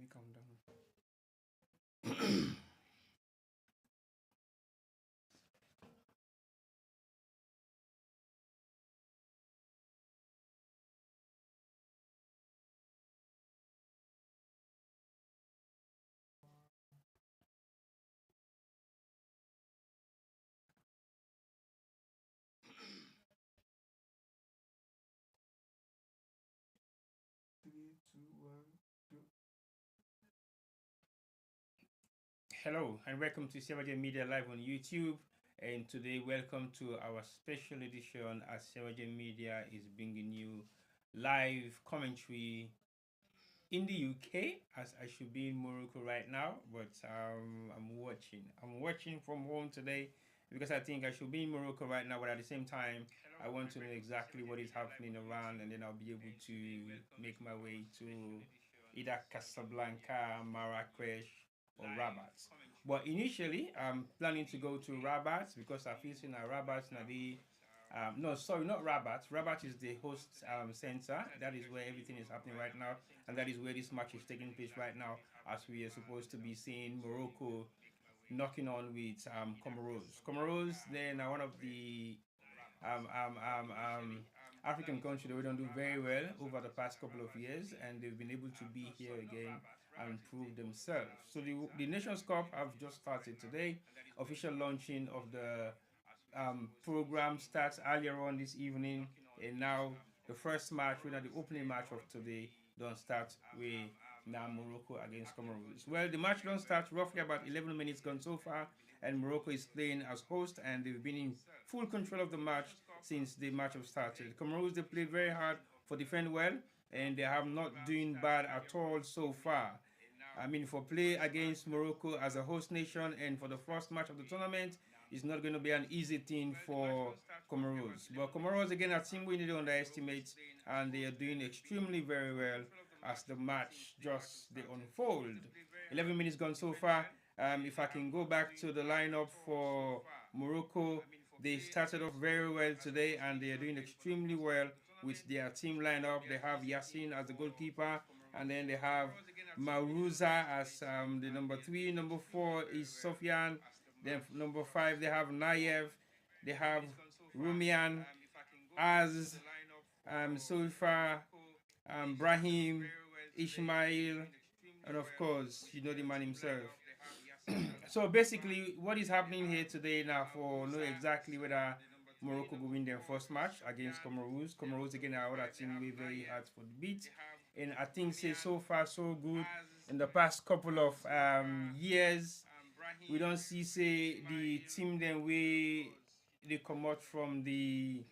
calm down. 3, 2, 1, go. Hello and welcome to Sevagen Media Live on YouTube. And today, welcome to our special edition as Sevagen Media is bringing you live commentary in the UK, as I should be in Morocco right now, but I'm watching. I'm watching from home today because I think I should be in Morocco right now, but at the same time, I want to know exactly what is happening around, and then I'll be able to make my way to either Casablanca, Marrakesh, or Rabat. But initially, I'm planning to go to Rabat because I feel in Rabat now no, sorry, not Rabat. Rabat is the host center. That is where everything is happening right now, and that is where this match is taking place right now, as we are supposed to be seeing Morocco knocking on with Comoros. Comoros, then are one of the um, um, um, um, African countries that we don't do very well over the past couple of years, and they've been able to be here again and prove themselves. So the Nations Cup have just started today. Official launching of the program starts earlier on this evening, and now the first match, the opening match of today, don't start with now Morocco against Comoros. Well, the match don't start roughly about 11 minutes gone so far, and Morocco is playing as host, and they've been in full control of the match since the match have started. Comoros, they play very hard for defend well, and they have not doing bad at all so far. I mean, for play against Morocco as a host nation and for the first match of the tournament, it's not going to be an easy thing for Comoros. But Comoros, again, a team we need to underestimate, and they are doing extremely very well as the match just they unfold. 11 minutes gone so far. If I can go back to the lineup for Morocco, they started off very well today, and they are doing extremely well with their team lineup. They have Yassin as the goalkeeper, and then they have Maruza as the number 3. Number 4 is Sofian. Then number 5 they have Nayev. They have Rumian, Az, Soifa, Brahim, Ishmael, and of course, you know the man himself. So basically, what is happening here today now for know exactly whether Morocco will win their first match against Comoros. Comoros again are other team we very hard for the beat, and I think say so far so good. In the past couple of years, we don't see say the team then we they come out from the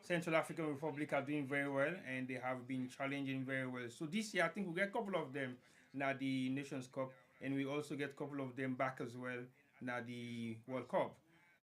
Central African Republic are doing very well, and they have been challenging very well. So this year, I think we get a couple of them now the Nations Cup, and we also get a couple of them back as well now the World Cup.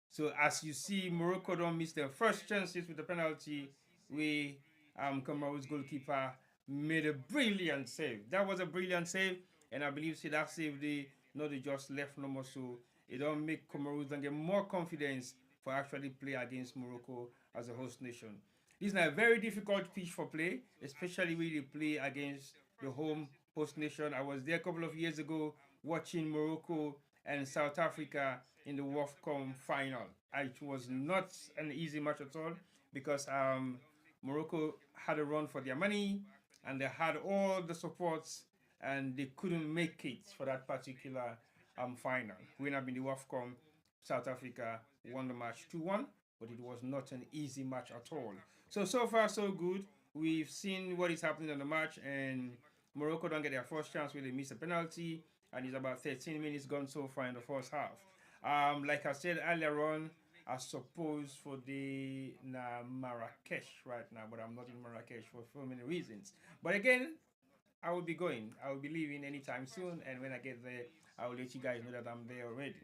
So as you see, Morocco don't miss their first chances with the penalty. We Comoros goalkeeper made a brilliant save. That was a brilliant save, and I believe see that save the not they just left no more. So it don't make Comoros and get more confidence for actually play against Morocco as a host nation. This is a very difficult pitch for play, especially when you play against the home host nation. I was there a couple of years ago watching Morocco and South Africa in the WAFCON final. It was not an easy match at all because Morocco had a run for their money and they had all the supports and they couldn't make it for that particular final. Winner being the WAFCON, South Africa won the match 2-1, but it was not an easy match at all. So far, so good. We've seen what is happening in the match, and Morocco don't get their first chance when they miss a penalty, and it's about 13 minutes gone so far in the first half. Like I said earlier on, I suppose for the Marrakesh right now, but I'm not in Marrakesh for so many reasons. But again, I will be going. I will be leaving anytime soon, and when I get there, I will let you guys know that I'm there already.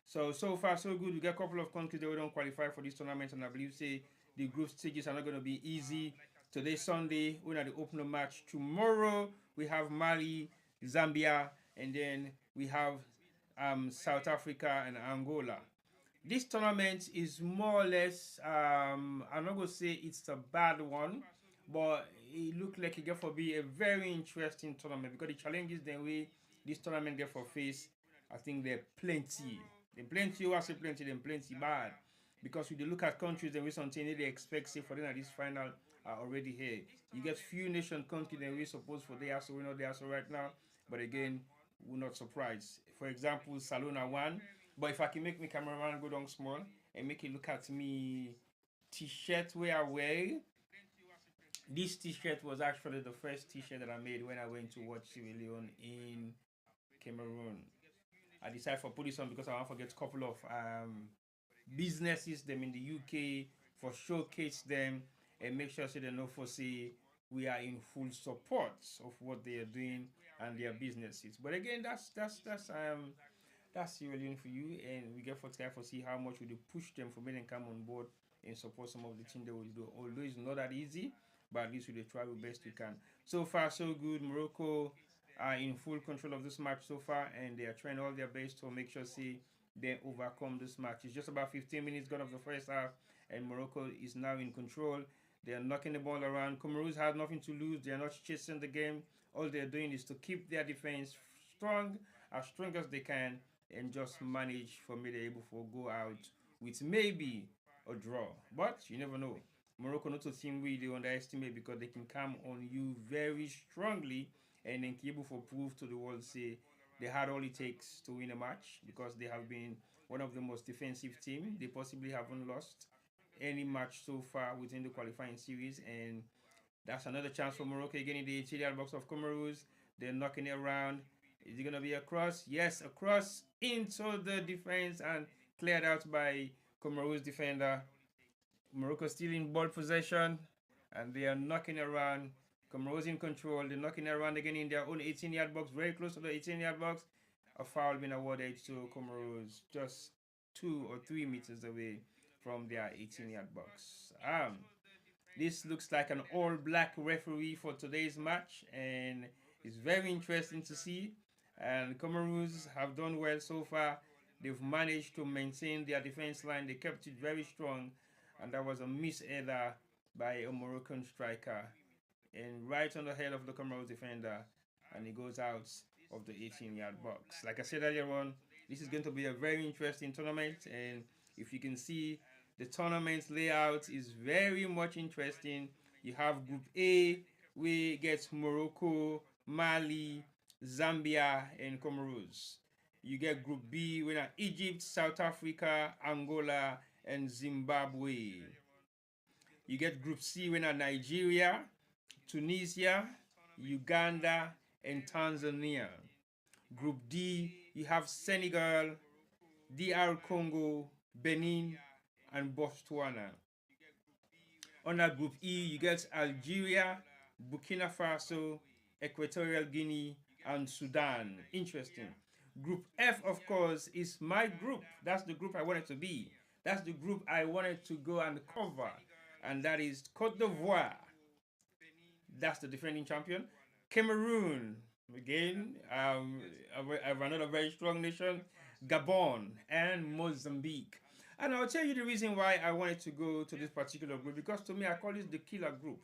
So far so good. We got a couple of countries that we don't qualify for this tournament, and I believe say the group stages are not going to be easy. Today Sunday, we're at the opener match. Tomorrow we have Mali, Zambia, and then we have South Africa and Angola. This tournament is more or less, I'm not going to say it's a bad one, But it looked like it get for be a very interesting tournament because the challenges the way this tournament get for face, I think they're plenty. They plenty, I say plenty, then plenty bad. Because if you look at countries and we something they expect say for them at this final are already here. You get few nation countries that we suppose for they are so we know they are so right now. But again, we're not surprised. For example, Salona won. But if I can make my cameraman go down small and make it look at me t-shirt where I wear, this t-shirt was actually the first t-shirt that I made when I went to watch Sierra Leone in Cameroon. I decided for put this on because I want to get a couple of businesses them in the UK for showcase them and make sure so they know for see we are in full support of what they are doing and their businesses. But again, that's really for you, and we get for try for see how much we push them for making come on board and support some of the things they will do. Although it's not that easy, but at least we try our best we can. So far, so good. Morocco are in full control of this match so far, and they are trying all their best to make sure see they overcome this match. It's just about 15 minutes gone of the first half, and Morocco is now in control. They are knocking the ball around. Comoros have nothing to lose. They are not chasing the game. All they're doing is to keep their defense strong as they can, and just manage for me to able to go out with maybe a draw. But you never know. Morocco not a team we they underestimate because they can come on you very strongly and then able to prove to the world say they had all it takes to win a match because they have been one of the most defensive team. They possibly haven't lost any match so far within the qualifying series, and that's another chance for Morocco again in the interior box of Comoros. They're knocking it around. Is it gonna be a cross? Yes, a cross into the defense and cleared out by Comoros defender. Morocco still in ball possession and they are knocking around. Comoros in control. They're knocking around again in their own 18-yard box, very close to the 18-yard box. A foul being awarded to Comoros just 2 or 3 meters away from their 18-yard box. This looks like an all-black referee for today's match, and it's very interesting to see. And Comoros have done well so far. They've managed to maintain their defense line. They kept it very strong, and that was a miss header by a Moroccan striker, and right on the head of the Comoros defender, and he goes out of the 18-yard box. Like I said earlier on, this is going to be a very interesting tournament, and if you can see, the tournament layout is very much interesting. You have Group A, we get Morocco, Mali, Zambia, and Comoros. You get Group B, we have Egypt, South Africa, Angola, and Zimbabwe. You get Group C, we have Nigeria, Tunisia, Uganda, and Tanzania. Group D, you have Senegal, DR Congo, Benin, and Botswana. Under Group E, you get Algeria, Burkina Faso, Equatorial Guinea, and Sudan. Interesting. Group F, of course, is my group. That's the group I wanted to be. That's the group I wanted to go and cover. And that is Cote d'Ivoire. That's the defending champion. Cameroon, again, another very strong nation. Gabon and Mozambique. And I'll tell you the reason why I wanted to go to this particular group, because to me I call this the killer group.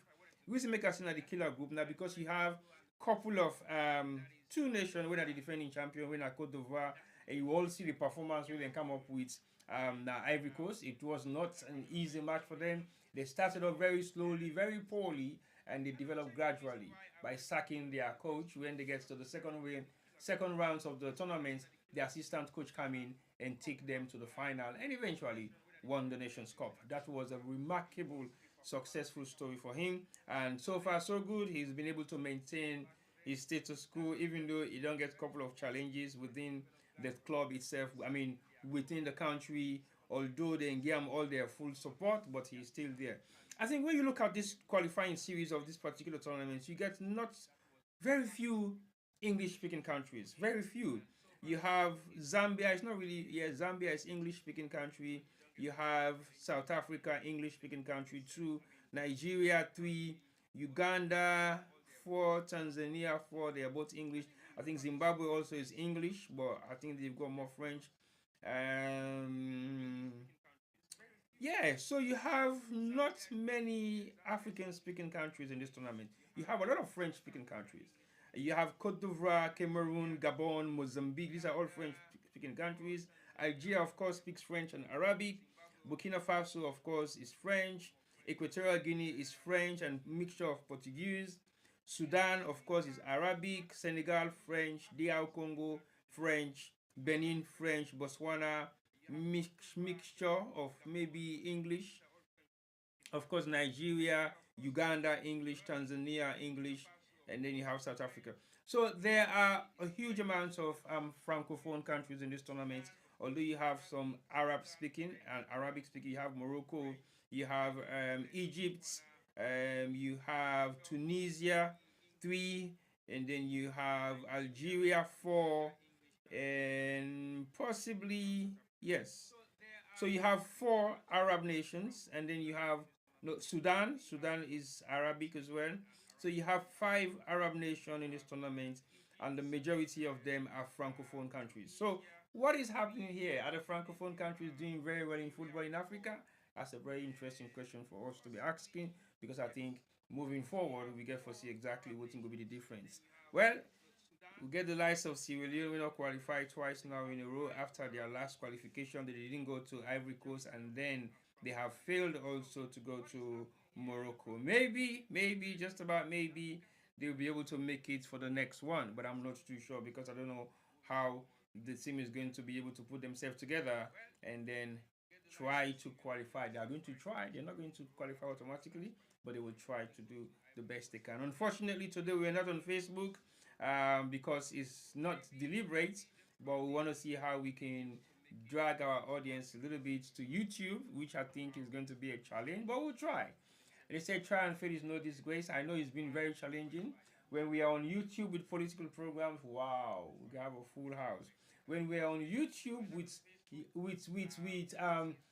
The reason make us the killer group now because you have couple of two nations when are the defending champion, when are Cote d'Ivoire, and you all see the performance when they come up with Ivory Coast. It was not an easy match for them. They started off very slowly, very poorly, and they developed gradually by sacking their coach when they get to the second rounds of the tournament. The assistant coach come in and take them to the final and eventually won the Nations Cup. That was a remarkable, successful story for him. And so far, so good. He's been able to maintain his status quo, even though he don't get a couple of challenges within the club itself. I mean, within the country, although they give him all their full support, but he's still there. I think when you look at this qualifying series of this particular tournament, you get not very few English-speaking countries. Very few. You have Zambia. It's not really. Yeah, Zambia is English-speaking country. You have South Africa, English-speaking country. 2. Nigeria, 3. Uganda, 4. Tanzania, 4. They are both English. I think Zimbabwe also is English, but I think they've got more French. Um, Yeah, so you have not many African speaking countries in this tournament. You have a lot of French speaking countries. You have Cote d'Ivoire, Cameroon, Gabon, Mozambique. These are all French speaking countries. Algeria, of course, speaks French and Arabic. Burkina Faso, of course, is French. Equatorial Guinea is French and mixture of Portuguese. Sudan, of course, is Arabic. Senegal, French. DR Congo, French. Benin, French. Botswana, mixture of maybe English. Of course, Nigeria, Uganda, English, Tanzania, English, and then you have South Africa. So there are a huge amount of francophone countries in this tournament. Although you have some Arab speaking and Arabic speaking, you have Morocco, you have Egypt, you have Tunisia, three, and then you have Algeria, four, and possibly yes. So you have four Arab nations, and then you have no, Sudan. Sudan is Arabic as well. So you have five Arab nations in this tournament, and the majority of them are francophone countries. So what is happening here? Are the francophone countries doing very well in football in Africa? That's a very interesting question for us to be asking, because I think moving forward we get to see exactly what will be the difference. Well, we get the likes of Sierra Leone, we not qualified twice now in a row after their last qualification. They didn't go to Ivory Coast, and then they have failed also to go to Morocco. Maybe, just about maybe, they'll be able to make it for the next one, but I'm not too sure because I don't know how the team is going to be able to put themselves together and then try to qualify. They are going to try, they're not going to qualify automatically, but they will try to do the best they can. Unfortunately, today we're not on Facebook because it's not deliberate, but we want to see how we can drag our audience a little bit to YouTube, which I think is going to be a challenge, but we'll try. They say try and fail is no disgrace. I know it's been very challenging. When we are on YouTube with political programs, wow, we have a full house. When we are on YouTube with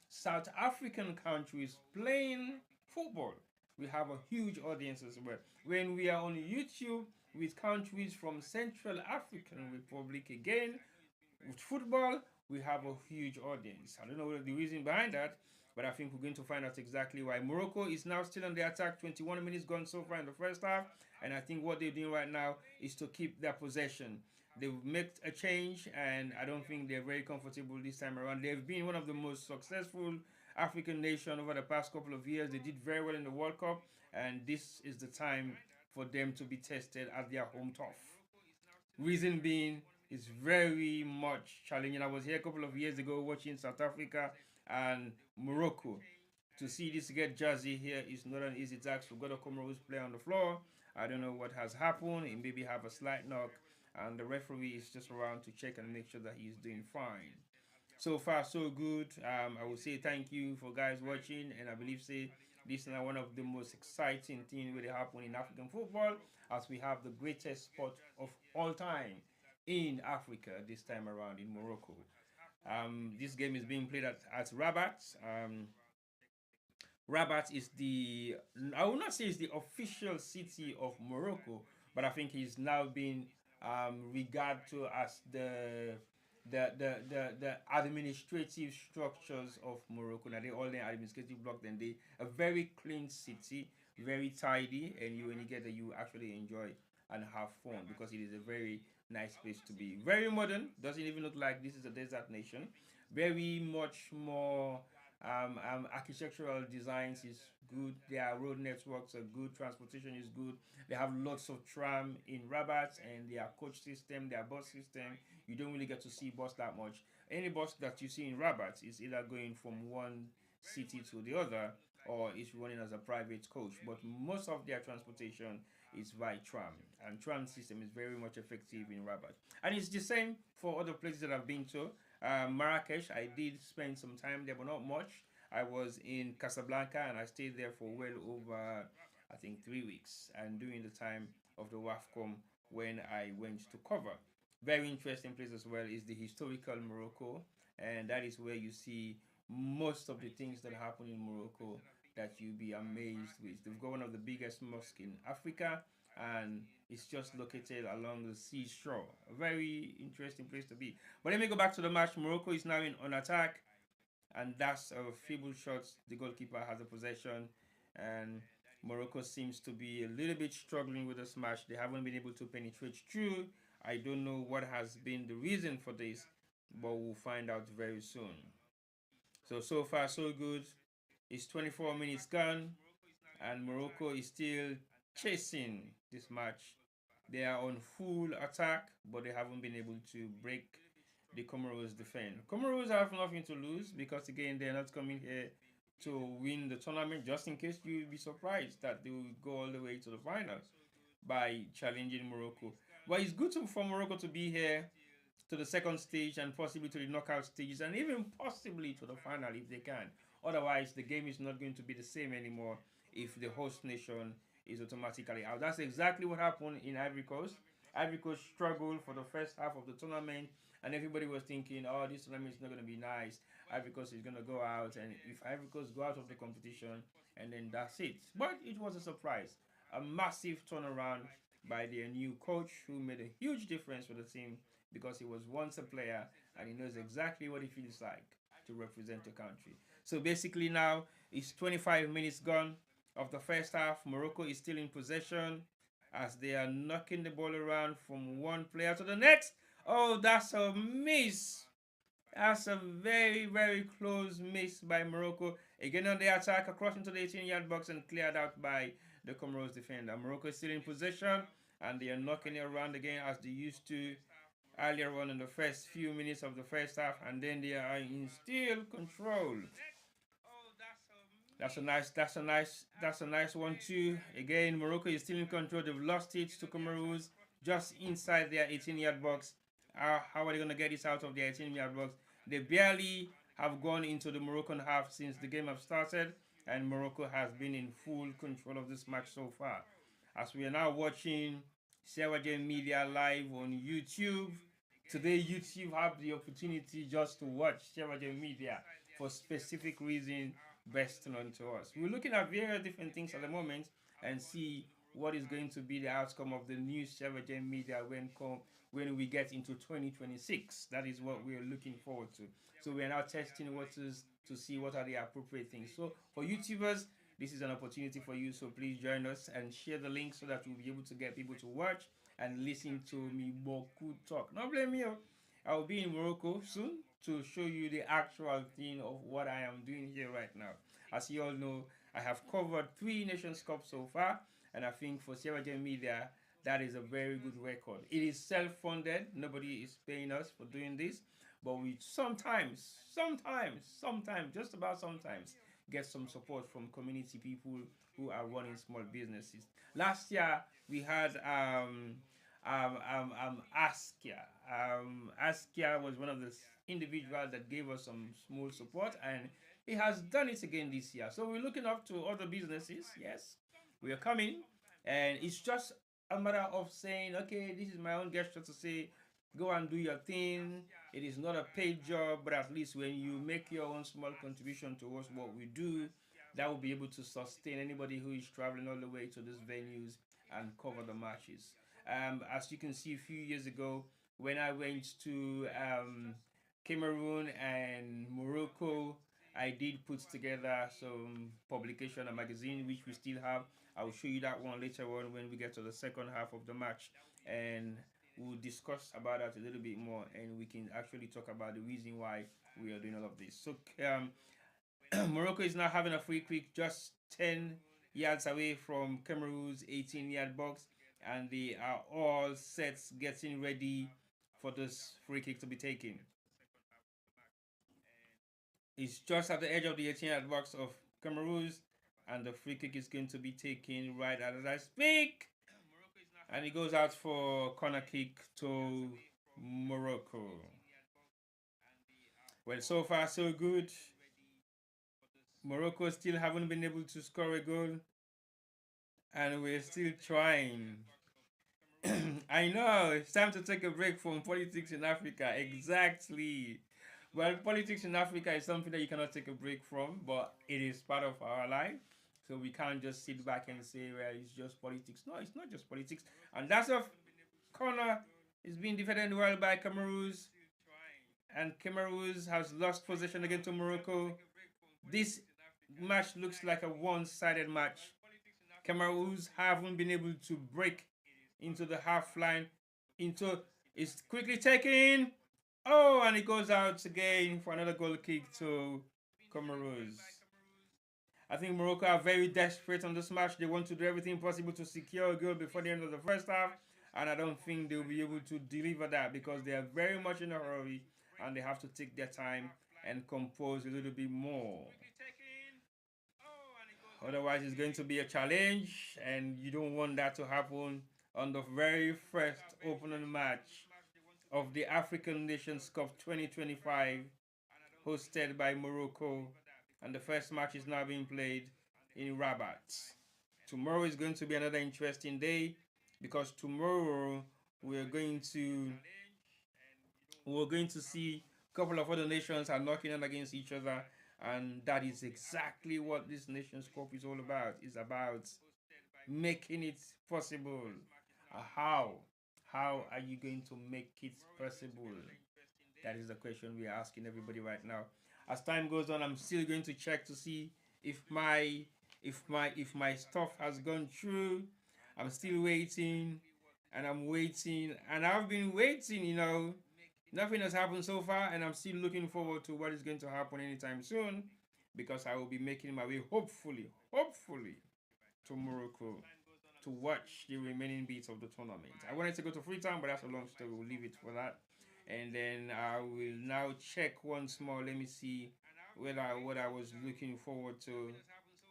South African countries playing football, we have a huge audience as well. When we are on YouTube with countries from Central African Republic again, with football, we have a huge audience. I don't know the reason behind that, but I think we're going to find out exactly why. Morocco is now still on the attack. 21 minutes gone so far in the first half, and I think what they're doing right now is to keep their possession. They've made a change, and I don't think they're very comfortable this time around. They've been one of the most successful African nation over the past couple of years. They did very well in the World Cup, and this is the time for them to be tested at their home turf. Reason being, it's very much challenging. I was here a couple of years ago watching South Africa and Morocco. To see this get jazzy here is not an easy task. We've got a Comoros player on the floor. I don't know what has happened. He maybe have a slight knock, and the referee is just around to check and make sure that he's doing fine. So far so good. I will say thank you for guys watching, and I believe say this is now one of the most exciting things really happen in African football, as we have the greatest sport of all time in Africa this time around in Morocco. This game is being played at Rabat. Rabat is the, I will not say it's the official city of Morocco, but I think he's now been regarded to as the administrative structures of Morocco. Now they all the administrative block, then they a very clean city, very tidy, and you when you get there you actually enjoy and have fun because it is a very nice place to be. Very modern, doesn't even look like this is a desert nation. Very much more architectural designs is good. Their road networks are good. Transportation is good. They have lots of tram in Rabat, and their coach system, their bus system. You don't really get to see bus that much. Any bus that you see in Rabat is either going from one city to the other, or is running as a private coach. But most of their transportation is by tram, and tram system is very much effective in Rabat. And it's the same for other places that I've been to. Marrakesh, I did spend some time there, but not much. I was in Casablanca and I stayed there for well over, I think, 3 weeks. And during the time of the WAFCOM, when I went to cover, very interesting place as well is the historical Morocco, and that is where you see most of the things that happen in Morocco that you'll be amazed with. They've got one of the biggest mosques in Africa, and it's just located along the seashore. A very interesting place to be. But let me go back to the match. Morocco is now on attack. and that's a feeble shot. The goalkeeper has a possession, and Morocco seems to be a little bit struggling with the smash. They haven't been able to penetrate through. I don't know what has been the reason for this, but we'll find out very soon. So far, so good. It's 24 minutes gone, and Morocco is still chasing this match. They are on full attack, but they haven't been able to break the Comoros defense. Comoros have nothing to lose because again they're not coming here to win the tournament. Just in case you'll be surprised that they will go all the way to the finals by challenging Morocco. But it's good for Morocco to be here to the second stage and possibly to the knockout stages and even possibly to the final if they can. Otherwise, the game is not going to be the same anymore if the host nation is automatically out. That's exactly what happened in Ivory Coast. Ivory Coast struggled for the first half of the tournament, and everybody was thinking, oh, this tournament is not going to be nice. Ivory Coast is going to go out, and if Ivory Coast go out of the competition, and then that's it. But it was a surprise. A massive turnaround by their new coach who made a huge difference for the team because he was once a player and he knows exactly what it feels like to represent a country. So basically now it's 25 minutes gone of the first half. Morocco is still in possession as they are knocking the ball around from one player to the next. Oh, that's a miss. That's a very, very close miss by Morocco. Again on the attack, across into the 18-yard box and cleared out by the Comoros defender. Morocco is still in possession and they are knocking it around again as they used to earlier on in the first few minutes of the first half, and then they are in still control. That's a nice one too. Again, Morocco is still in control. They've lost it to Comoros just inside their 18-yard box. How are they gonna get this out of their 18-yard box? They barely have gone into the Moroccan half since the game have started, and Morocco has been in full control of this match so far. As we are now watching Sewagen Media live on YouTube. Today, YouTube have the opportunity just to watch Sewagen Media for specific reason best known to us. We're looking at various different things at the moment and see what is going to be the outcome of the new Sewagen Media when we get into 2026. That is what we're looking forward to. So we are now testing waters to see what are the appropriate things. So for YouTubers, this is an opportunity for you. So please join us and share the link so that we'll be able to get people to watch and listen to me Boku talk. Not blame me. I'll be in Morocco soon to show you the actual thing of what I am doing here right now. As you all know, I have covered 3 Nations Cups so far, and I think for Sierra Media, that is a very good record. It is self-funded. Nobody is paying us for doing this, but we sometimes, just about sometimes, get some support from community people who are running small businesses. Last year we had Askia. Askia was one of the individuals that gave us some small support, and he has done it again this year. So we're looking up to other businesses. Yes, we are coming, and it's just a matter of saying, okay, this is my own gesture to say, go and do your thing. It is not a paid job, but at least when you make your own small contribution towards what we do, that will be able to sustain anybody who is traveling all the way to these venues and cover the matches. As you can see, a few years ago, when I went to Cameroon and Morocco, I did put together some publication, a magazine, which we still have. I will show you that one later on when we get to the second half of the match, and we'll discuss about that a little bit more, and we can actually talk about the reason why we are doing all of this. So Morocco is now having a free kick just 10 yards away from Cameroon's 18-yard box, and they are all set getting ready for this free kick to be taken. It's just at the edge of the 18-yard box of Cameroon's, and the free kick is going to be taken right as I speak. And it goes out for corner kick to Morocco. Well, so far so good. Morocco still haven't been able to score a goal, and we're still trying. I know it's time to take a break from politics in Africa. Exactly. Well, politics in Africa is something that you cannot take a break from, but it is part of our life. So we can't just sit back and say, well, it's just politics. No, it's not just politics. And that's a corner is being defended well by Cameroons. and Comoros has lost possession again to Morocco. This match looks like a one-sided match. Comoros haven't been able to break into the half line. Into It's quickly taken. Oh, and it goes out again for another goal kick to Comoros. I think Morocco are very desperate on this match. They want to do everything possible to secure a goal before the end of the first half, and I don't think they'll be able to deliver that because they are very much in a hurry and they have to take their time and compose a little bit more. Otherwise, it's going to be a challenge, and you don't want that to happen on the very first opening match of the African Nations Cup 2025, hosted by Morocco, and the first match is now being played in Rabat. Tomorrow is going to be another interesting day because tomorrow we're going to we're going to see a couple of other nations are knocking on against each other, and that is exactly what this Nations Cup is all about. It's about making it possible. How? How are you going to make it possible? That is the question we are asking everybody right now. As time goes on, I'm still going to check to see if my stuff has gone through. I'm still waiting, and I'm waiting, and I've been waiting. Nothing has happened so far, and I'm still looking forward to what is going to happen anytime soon, because I will be making my way, hopefully, to Morocco to watch the remaining bits of the tournament. I wanted to go to Freetown, but that's a long story. We'll leave it for that. And then I will now check once more. Let me see whether what I was looking forward to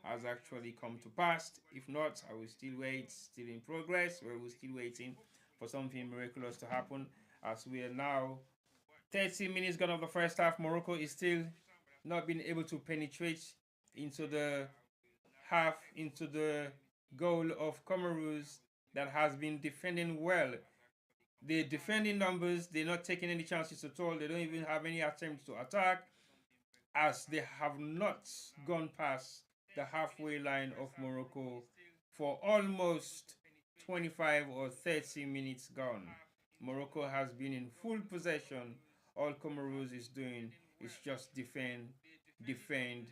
has actually come to pass. If not, I will still wait, still in progress. We're still waiting for something miraculous to happen. As we are now 30 minutes gone of the first half, Morocco is still not being able to penetrate into the into the goal of Comoros that has been defending well. The defending numbers, they're not taking any chances at all. They don't even have any attempts to attack, as they have not gone past the halfway line of Morocco for almost 25 or 30 minutes gone. Morocco has been in full possession. All Comoros is doing is just defend, defend,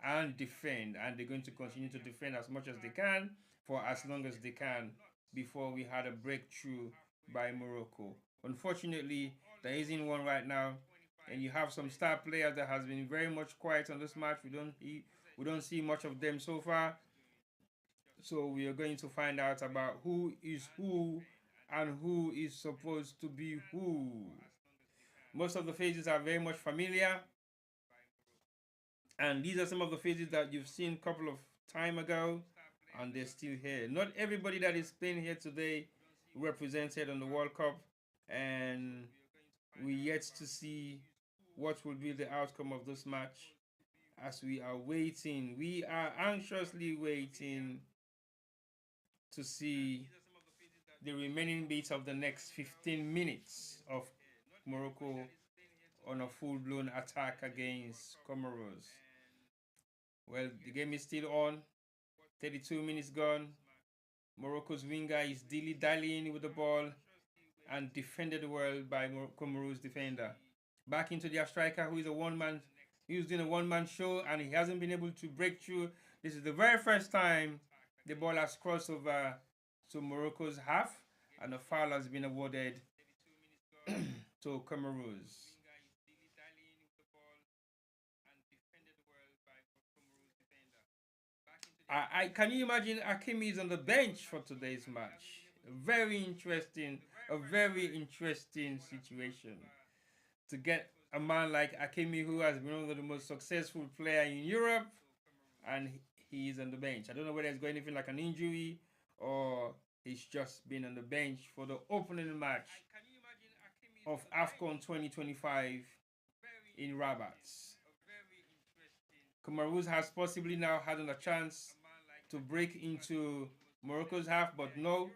and defend. And they're going to continue to defend as much as they can for as long as they can before we had a breakthrough by Morocco. Unfortunately, there isn't one right now, and you have some star players that has been very much quiet on this match. We don't see much of them so far. So we are going to find out about who is who and who is supposed to be who. Most of the faces are very much familiar, and these are some of the faces that you've seen a couple of time ago, and they're still here. Not everybody that is playing here today represented on the World Cup, and we yet to see what will be the outcome of this match. As we are waiting, we are anxiously waiting to see the remaining bits of the next 15 minutes of Morocco on a full-blown attack against Comoros. Well, the game is still on. 32 minutes gone. Morocco's winger is dilly-dallying with the ball and defended well by Comoros defender. Back into their striker, who is a one-man. He's doing a one-man show, and he hasn't been able to break through. This is the very first time the ball has crossed over to Morocco's half, and a foul has been awarded to Comoros. Can you imagine Hakimi is on the bench for today's match? A very interesting situation to get a man like Hakimi, who has been one of the most successful player in Europe, and he is on the bench. I don't know whether it's got anything like an injury or he's just been on the bench for the opening match of Afcon 2025 in Rabat. Comoros has possibly now had a chance to break into Morocco's half, but no,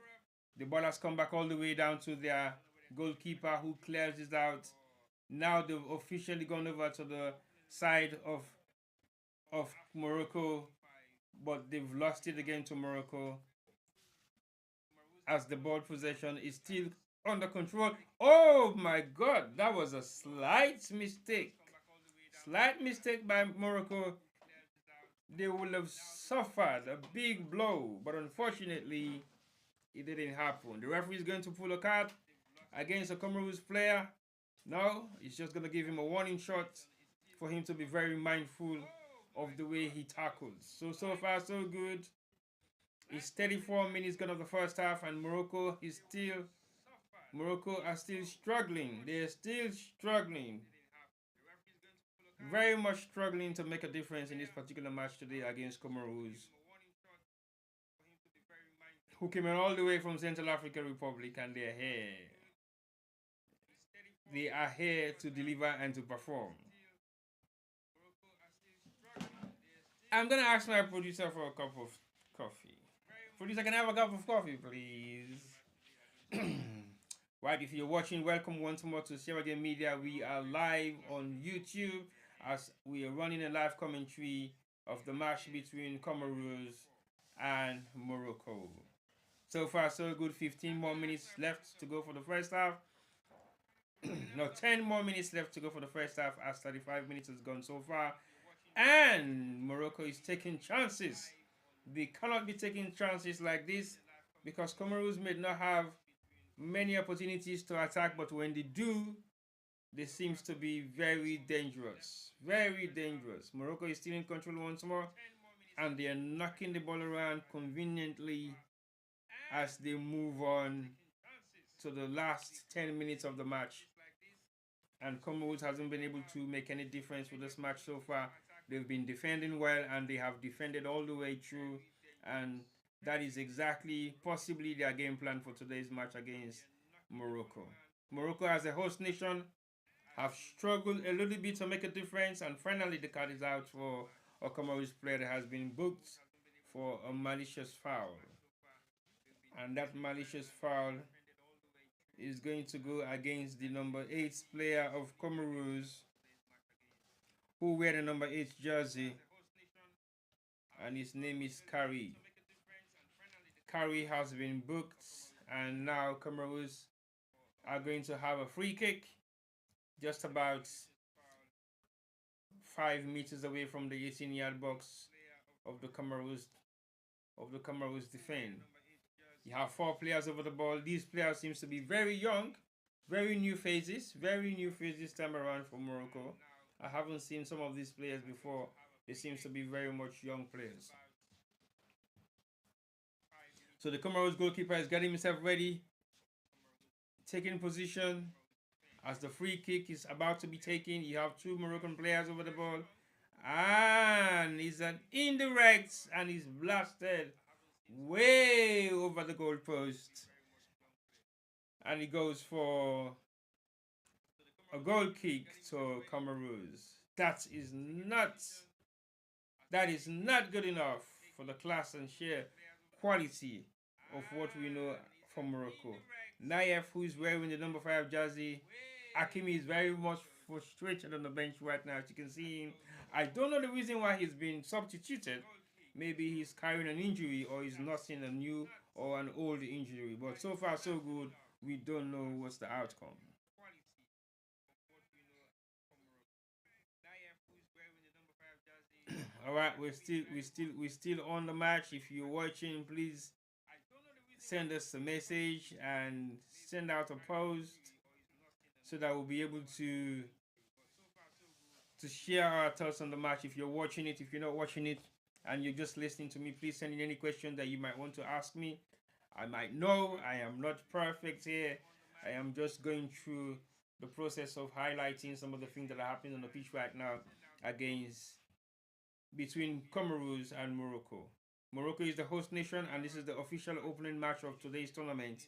the ball has come back all the way down to their goalkeeper, who clears it out. Now they've officially gone over to the side of Morocco, but they've lost it again to Morocco, as the ball possession is still under control. Oh my God, that was a slight mistake. Slight mistake by Morocco. They would have suffered a big blow, but unfortunately, it didn't happen. The referee is going to pull a card against a Comoros player. No, he's just going to give him a warning shot for him to be very mindful of the way he tackles. So far, so good. It's 34 minutes gone of the first half, and Morocco are still struggling. They're still struggling. Very much struggling to make a difference in this particular match today against Comoros, who came in all the way from Central African Republic, and they're here. They are here to deliver and to perform. I'm gonna ask my producer for a cup of coffee. Producer, can I have a cup of coffee, please? Right, if you're watching, welcome once more to Sierra Game Media. We are live on YouTube as we are running a live commentary of the match between Comoros and Morocco. So far, so good. 15 more minutes left to go for the first half. No, 10 more minutes left to go for the first half as 35 minutes has gone so far. And Morocco is taking chances. They cannot be taking chances like this because Comoros may not have many opportunities to attack, but when they do, they seems to be very dangerous. Very dangerous. Morocco is still in control once more, and they are knocking the ball around conveniently as they move on to the last 10 minutes of the match. And Comoros hasn't been able to make any difference with this match so far. They've been defending well, and they have defended all the way through, and that is exactly possibly their game plan for today's match against Morocco. Morocco as a host nation have struggled a little bit to make a difference, and finally the card is out for a Comoros player that has been booked for a malicious foul. And that malicious foul is going to go against the number 8 player of Comoros, who wear the number 8 jersey, and his name is Kari. Kari has been booked, and now Comoros are going to have a free kick just about 5 meters away from the 18-yard box of the Comoros defense. You have 4 players over the ball. These players seems to be very young, very new faces time around for Morocco. I haven't seen some of these players before. They seems to be very much young players. So the Comoros goalkeeper is getting himself ready, taking position. As the free kick is about to be taken, you have 2 Moroccan players over the ball. And it's an indirect, and he's blasted way over the goalpost. And he goes for a goal kick to Comoros. That is not good enough for the class and sheer quality of what we know from Morocco. Naif, who is wearing the number 5 jersey, Hakimi is very much frustrated on the bench right now. As you can see him, I don't know the reason why he's been substituted. Maybe he's carrying an injury, or he's nursing a new or an old injury. But so far, so good. We don't know what's the outcome. All right, we're still on the match. If you're watching, please send us a message and send out a post so that we'll be able to share our thoughts on the match. If you're watching it, if you're not watching it, and you're just listening to me, please send in any question that you might want to ask me. I might know I am not perfect here. I am just going through the process of highlighting some of the things that are happening on the pitch right now between Comoros and Morocco. Morocco is the host nation, and this is the official opening match of today's tournament.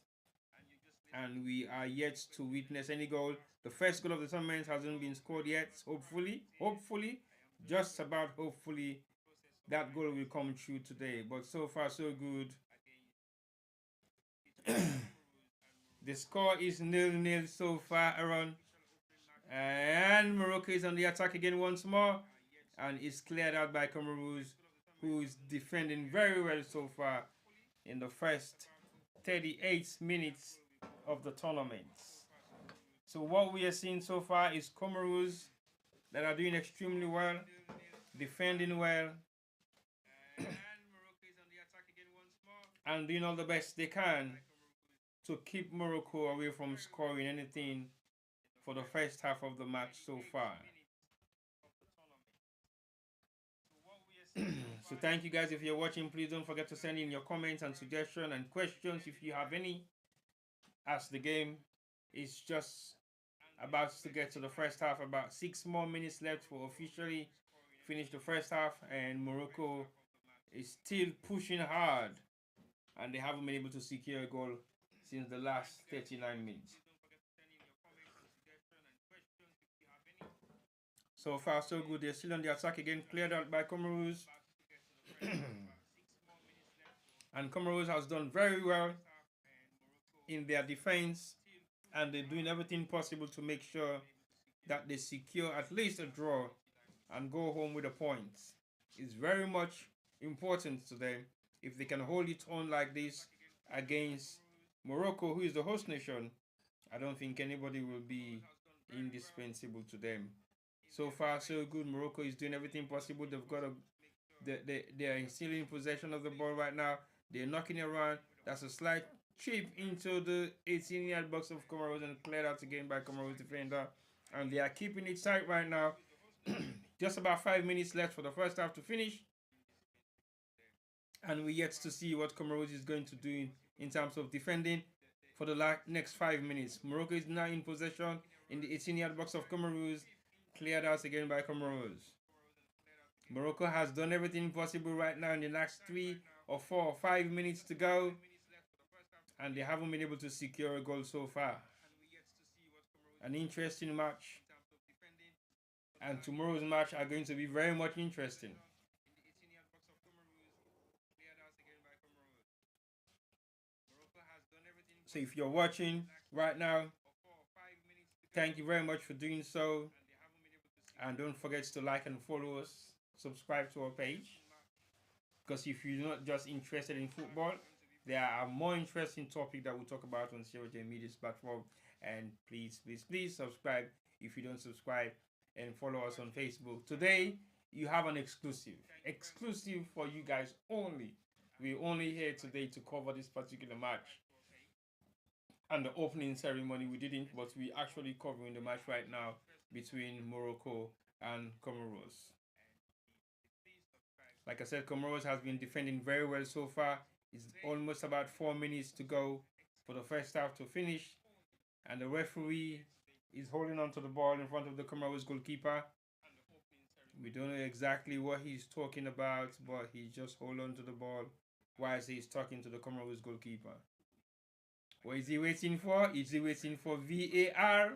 And we are yet to witness any goal. The first goal of the tournament hasn't been scored yet. Hopefully, just about hopefully, that goal will come true today. But so far, so good. The score is 0-0 so far, Aaron. And Morocco is on the attack again once more. And it's cleared out by Comoros, who is defending very well so far in the first 38 minutes of the tournaments. So what we are seeing so far is Comoros that are doing extremely well, defending well, and doing all the best they can to keep Morocco away from scoring anything for the first half of the match so far. So thank you guys. If you're watching, please don't forget to send in your comments and suggestions and questions if you have any, as the game is just about to get to the first half. About 6 more minutes left for officially finish the first half, and Morocco is still pushing hard, and they haven't been able to secure a goal since the last 39 minutes. So far, so good. They're still on the attack again, cleared out by Comoros. And Comoros has done very well in their defense, and they're doing everything possible to make sure that they secure at least a draw and go home with the points. It's very much important to them. If they can hold it on like this against Morocco, who is the host nation, I don't think anybody will be indispensable to them. So far, so good. Morocco is doing everything possible. They've got they are still in possession of the ball right now. They're knocking it around. That's a slight chip into the 18-yard box of Comoros and cleared out again by Comoros defender. And they are keeping it tight right now. Just about 5 minutes left for the first half to finish. And we're yet to see what Comoros is going to do in terms of defending for the next 5 minutes. Morocco is now in possession in the 18-yard box of Comoros. Cleared out again by Comoros. Morocco has done everything possible right now in the last 3 or 4 or 5 minutes to go, and they haven't been able to secure a goal so far. An interesting match, and tomorrow's match are going to be very much interesting. So if you're watching right now, thank you very much for doing so, and don't forget to like and follow us, subscribe to our page, because if you're not just interested in football, there are more interesting topics that we'll talk about on CRJ Media's platform. And please subscribe if you don't subscribe, and follow us on Facebook. Today you have an exclusive for you guys only. We're only here today to cover this particular match and the opening ceremony. We didn't, but we actually covering the match right now between Morocco and Comoros. Like I said, Comoros has been defending very well so far. It's almost about 4 minutes to go for the first half to finish, and the referee is holding on to the ball in front of the Comoros goalkeeper. We don't know exactly what he's talking about, but he just hold on to the ball whilst he's talking to the Comoros goalkeeper. What is he waiting for? Is he waiting for VAR?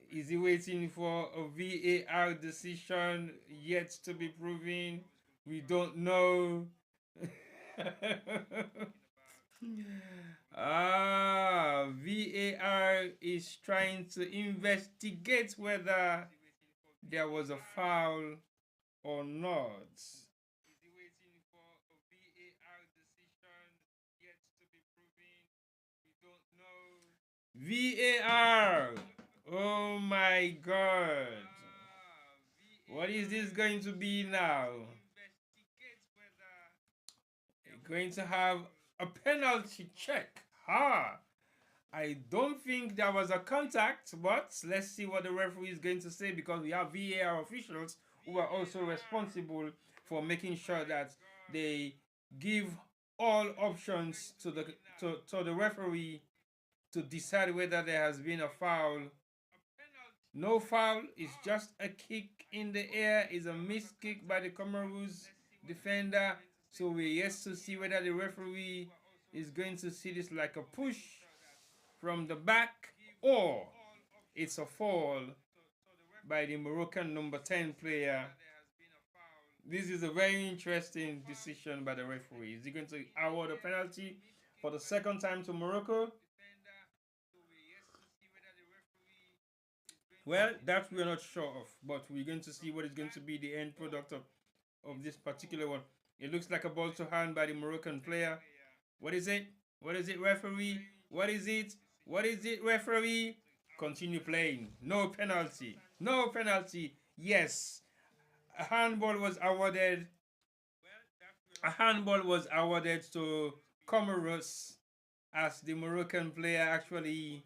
Is he waiting for a VAR decision yet to be proven? We don't know. VAR is trying to investigate whether there was a foul or not. VAR! Oh my God! What is this going to be now? You're going to have a penalty check. I don't think there was a contact, but let's see what the referee is going to say, because we have VAR officials who are also responsible for making sure that they give all options to the referee to decide whether there has been a foul. No foul, is just a kick in the air, is a missed kick by the Comoros defender. So we're yet to see whether the referee is going to see this like a push from the back, or it's a fall by the Moroccan number 10 player. This is a very interesting decision by the referee. Is he going to award a penalty for the second time to Morocco? Well, that we're not sure of, but we're going to see what is going to be the end product of this particular one. It looks like a ball to hand by the Moroccan player. What is it? What is it, referee? What is it? What is it, referee? Continue playing. No penalty. No penalty. Yes. A handball was awarded. A handball was awarded to Comoros as the Moroccan player actually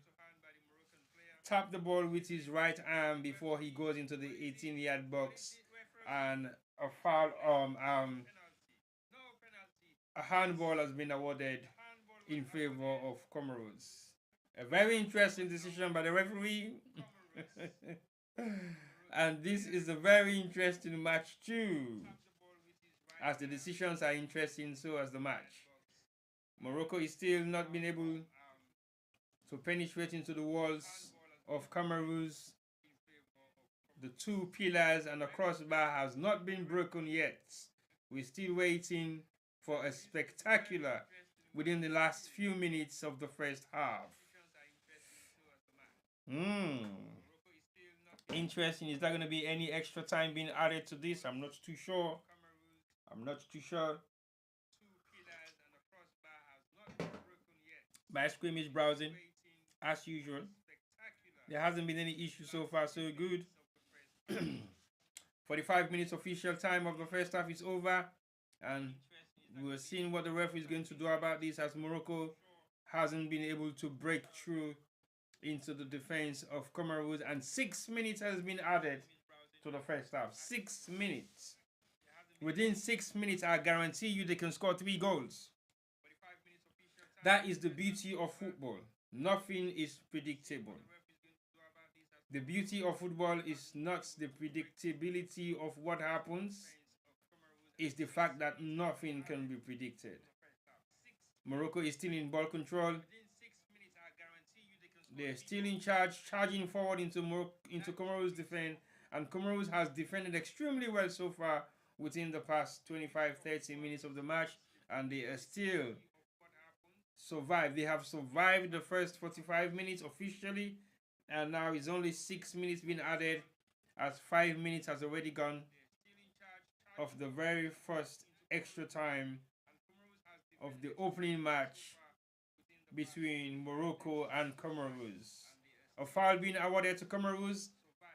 tapped the ball with his right arm before he goes into the 18-yard box, and a handball has been awarded in favor of Comoros. A very interesting decision by the referee. And this is a very interesting match too. As the decisions are interesting, so as the match. Morocco is still not been able to penetrate into the walls of Comoros. The two pillars and the crossbar has not been broken yet. We're still waiting for a spectacular within the last few minutes of the first half. Interesting. Is there going to be any extra time being added to this? I'm not too sure. I'm not too sure. My screen is browsing as usual. There hasn't been any issue so far, so good. 45 minutes official time of the first half is over, and we're seeing what the referee is going to do about this, as Morocco hasn't been able to break through into the defense of Comoros, and 6 minutes has been added to the first half. 6 minutes. Within 6 minutes, I guarantee you they can score 3 goals. That is the beauty of football. Nothing is predictable. The beauty of football is not the predictability of what happens, it's the fact that nothing can be predicted. Morocco is still in ball control. They're still in charge, charging forward into Comoros' defense, and Comoros has defended extremely well so far within the past 25-30 minutes of the match, and they are still survived. They have survived the first 45 minutes officially, and now it's only 6 minutes being added, as 5 minutes has already gone of the very first extra time of the opening match between Morocco and Comoros. A foul being awarded to Comoros,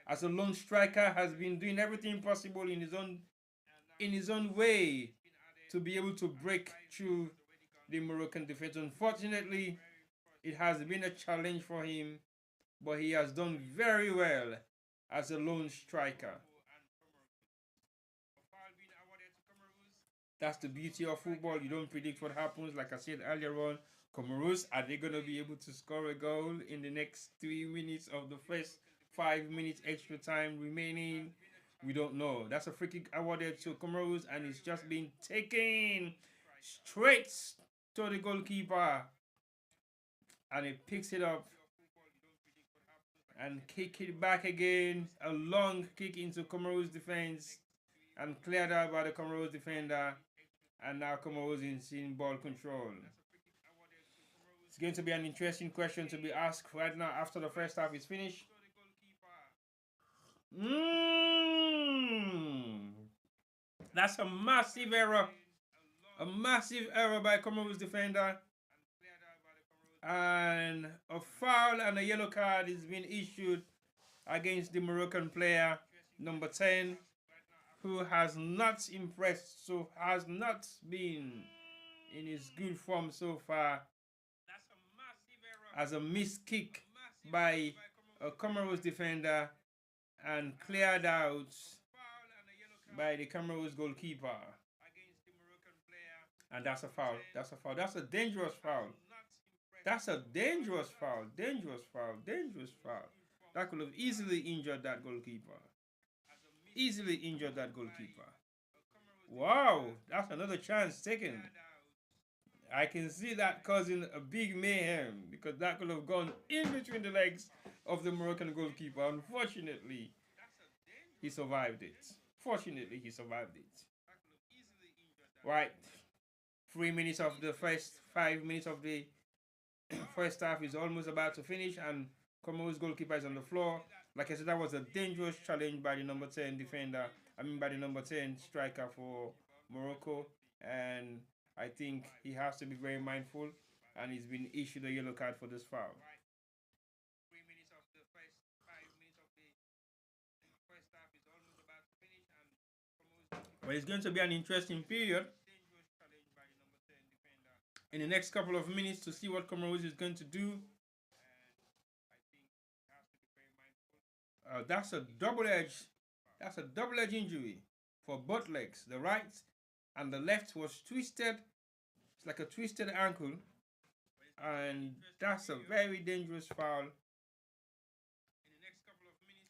as a lone striker has been doing everything possible in his own way to be able to break through the Moroccan defense. Unfortunately, it has been a challenge for him, but he has done very well as a lone striker. That's the beauty of football. You don't predict what happens. Like I said earlier on, Comoros, are they going to be able to score a goal in the next 3 minutes of the first 5 minutes extra time remaining? We don't know. That's a free kick awarded to Comoros, and it's just been taken straight to the goalkeeper, and he picks it up and kick it back again. A long kick into Comoros defense and cleared out by the Comoros defender, and now Comoros is in ball control. It's going to be an interesting question to be asked right now after the first half is finished. That's a massive error. A massive error by Comoros defender. And a foul and a yellow card is being issued against the Moroccan player, number 10, who has not impressed, so has not been in his good form so far, as a missed kick by a Comoros defender and cleared out by the Comoros goalkeeper. And that's a foul. That's a foul. That's a dangerous foul. That's a dangerous foul. Dangerous foul. Dangerous foul. That could have easily injured that goalkeeper. Easily injured that goalkeeper. Wow, that's another chance taken. I can see that causing a big mayhem, because that could have gone in between the legs of the Moroccan goalkeeper. Unfortunately, he survived it. Fortunately, he survived it. Right. 3 minutes of the first 5 minutes of the first half is almost about to finish, and Comoros goalkeeper is on the floor. Like I said, that was a dangerous challenge by the number 10 defender. By the number 10 striker for Morocco, and I think he has to be very mindful and he's been issued a yellow card for this foul. Well, it's going to be an interesting period in the next couple of minutes to see what Comoros is going to do. That's a double-edged injury for both legs. The right and the left was twisted. It's like a twisted ankle, and that's a very dangerous foul.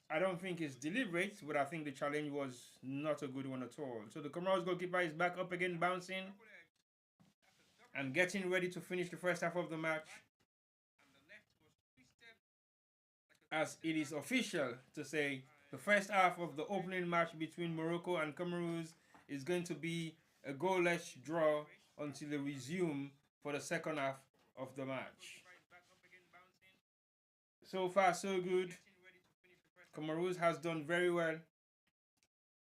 I don't think it's deliberate, but I think the challenge was not a good one at all. So the Comoros goalkeeper is back up again, bouncing and getting ready to finish the first half of the match, as it is official to say the first half of the opening match between Morocco and Comoros is going to be a goalless draw until they resume for the second half of the match. So far, so good. Comoros has done very well.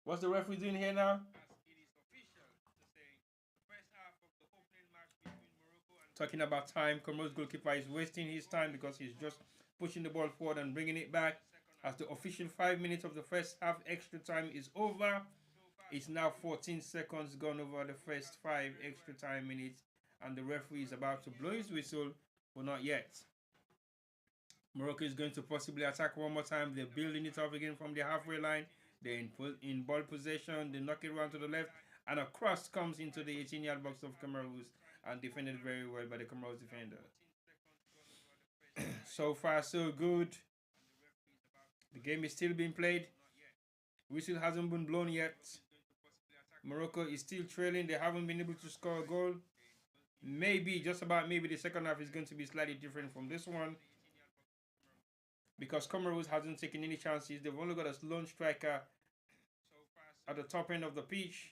What's the referee doing here now? Talking about time, Comoros goalkeeper is wasting his time because he's just pushing the ball forward and bringing it back. As the official 5 minutes of the first half extra time is over, it's now 14 seconds gone over the first 5 extra time minutes, and the referee is about to blow his whistle, but not yet. Morocco is going to possibly attack one more time. They're building it up again from the halfway line. They're in ball possession. They knock it around to the left, and a cross comes into the 18-yard box of Comoros and defended very well by the Comoros defender. So far, so good. The game is still being played. Whistle hasn't been blown yet. Morocco is still trailing. They haven't been able to score a goal. Maybe, just about maybe, the second half is going to be slightly different from this one, because Comoros hasn't taken any chances. They've only got a lone striker at the top end of the pitch.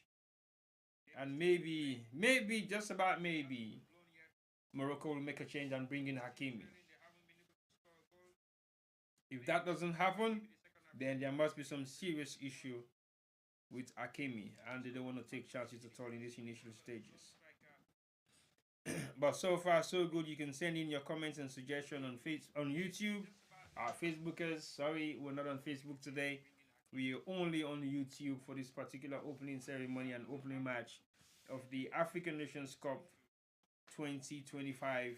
And maybe, just about maybe, Morocco will make a change and bring in Hakimi. If that doesn't happen, then there must be some serious issue with Hakimi, and they don't want to take chances at all in these initial stages. But so far, so good. You can send in your comments and suggestions on YouTube. Our Facebookers, sorry, we're not on Facebook today. We are only on YouTube for this particular opening ceremony and opening match of the African Nations Cup 2025,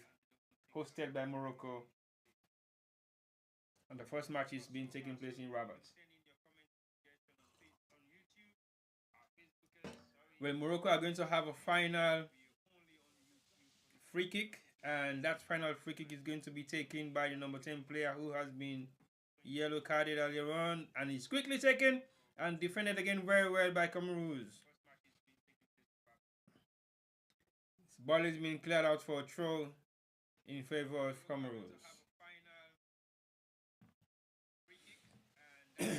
hosted by Morocco. And the first match is being taken place in Rabat. Well, Morocco are going to have a final free kick, and that final free kick is going to be taken by the number 10 player who has been yellow carded earlier on, and is quickly taken and defended again very well by Comoros. This ball is being cleared out for a throw in favor of Comoros.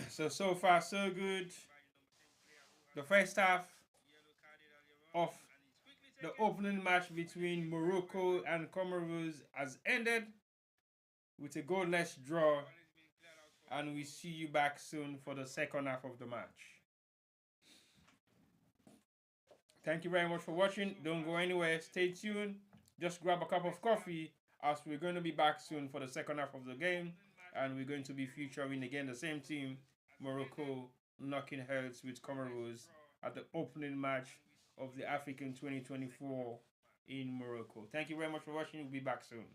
So far, so good. The first half of the opening match between Morocco and Comoros has ended with a goalless draw, and we see you back soon for the second half of the match. Thank you very much for watching. Don't go anywhere. Stay tuned. Just grab a cup of coffee, as we're going to be back soon for the second half of the game, and we're going to be featuring again the same team, Morocco, knocking heads with Comoros at the opening match of the African 2024 in Morocco. Thank you very much for watching. We'll be back soon.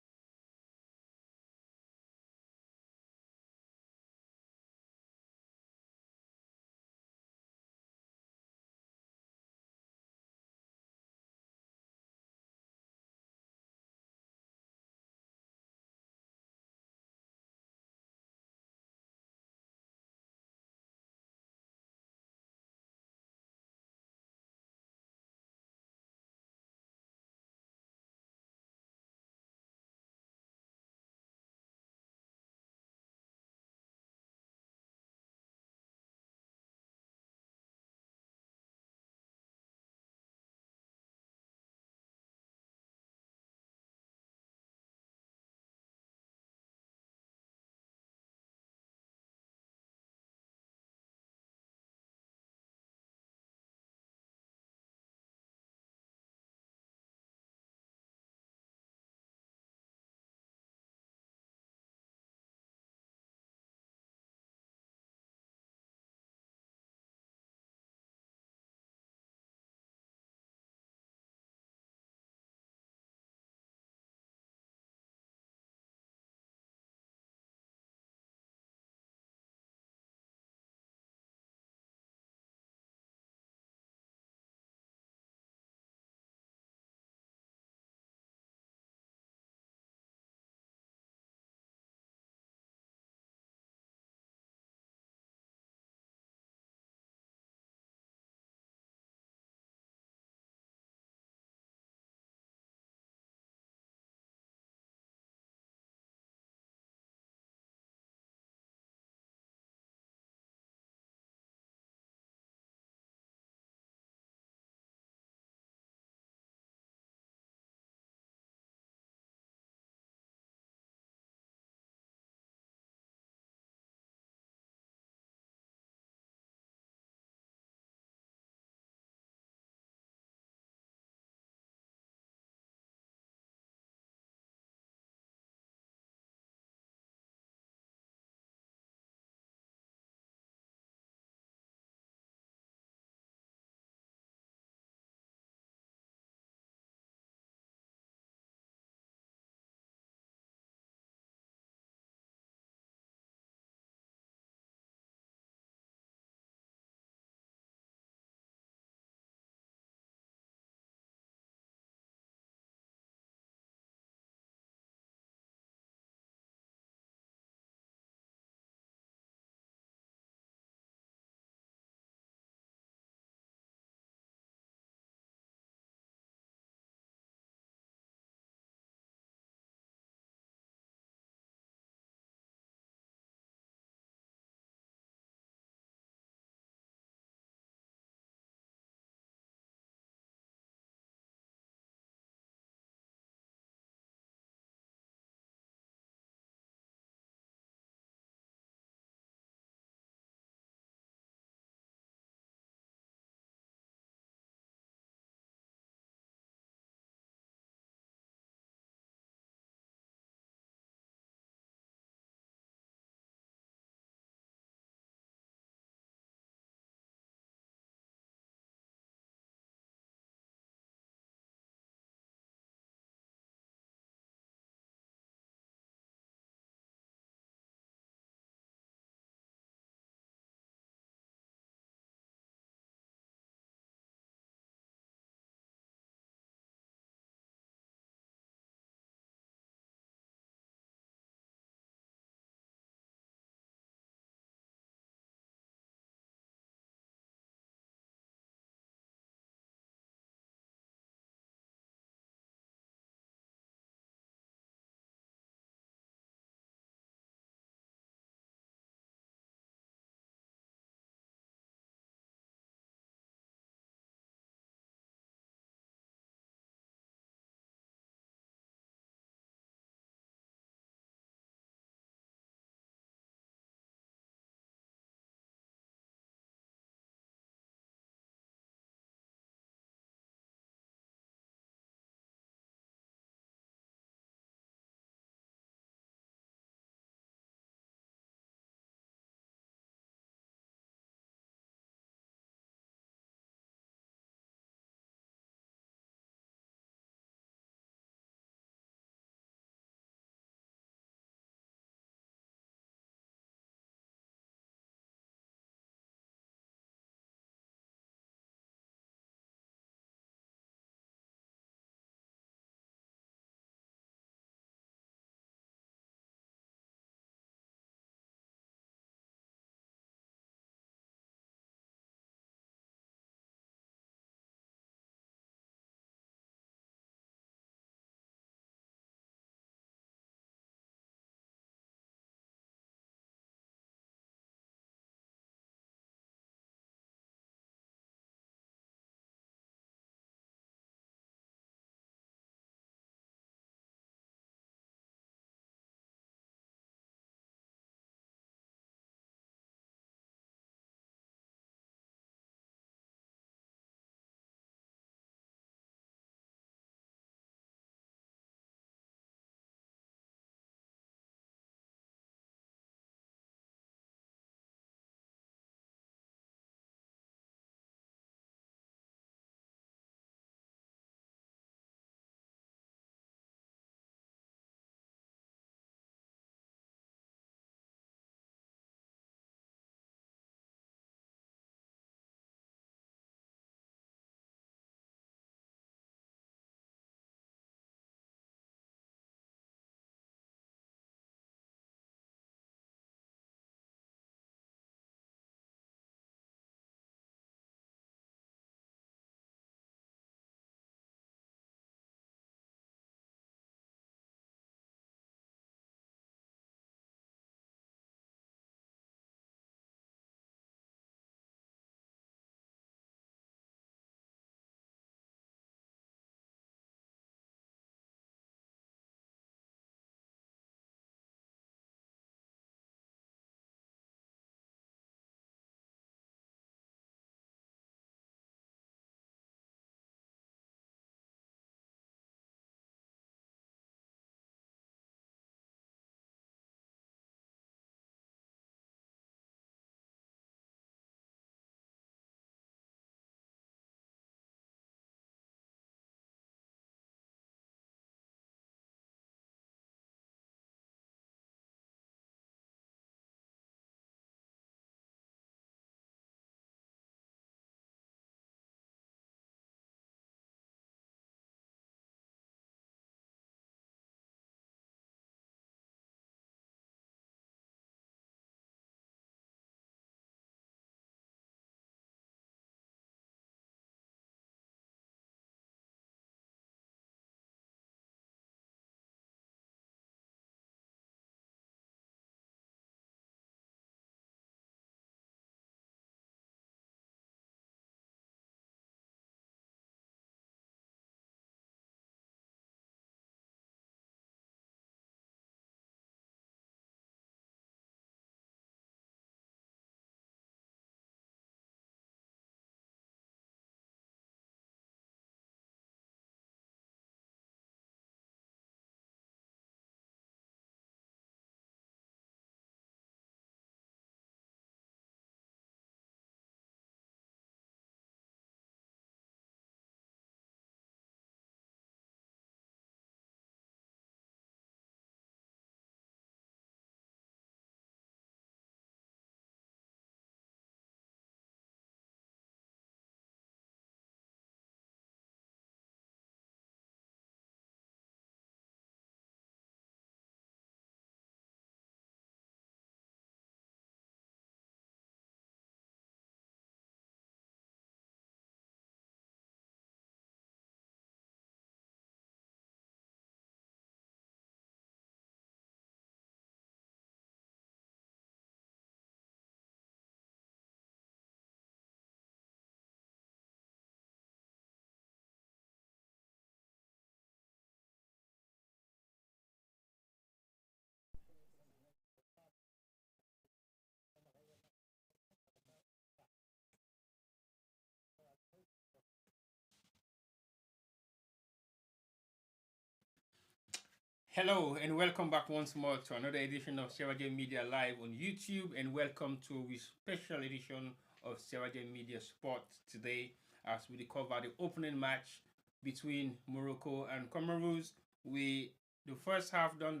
Hello and welcome back once more to another edition of Sierra Media Live on YouTube, and welcome to a special edition of Sierra Media Sport today as we cover the opening match between Morocco and Comoros. We the first half done,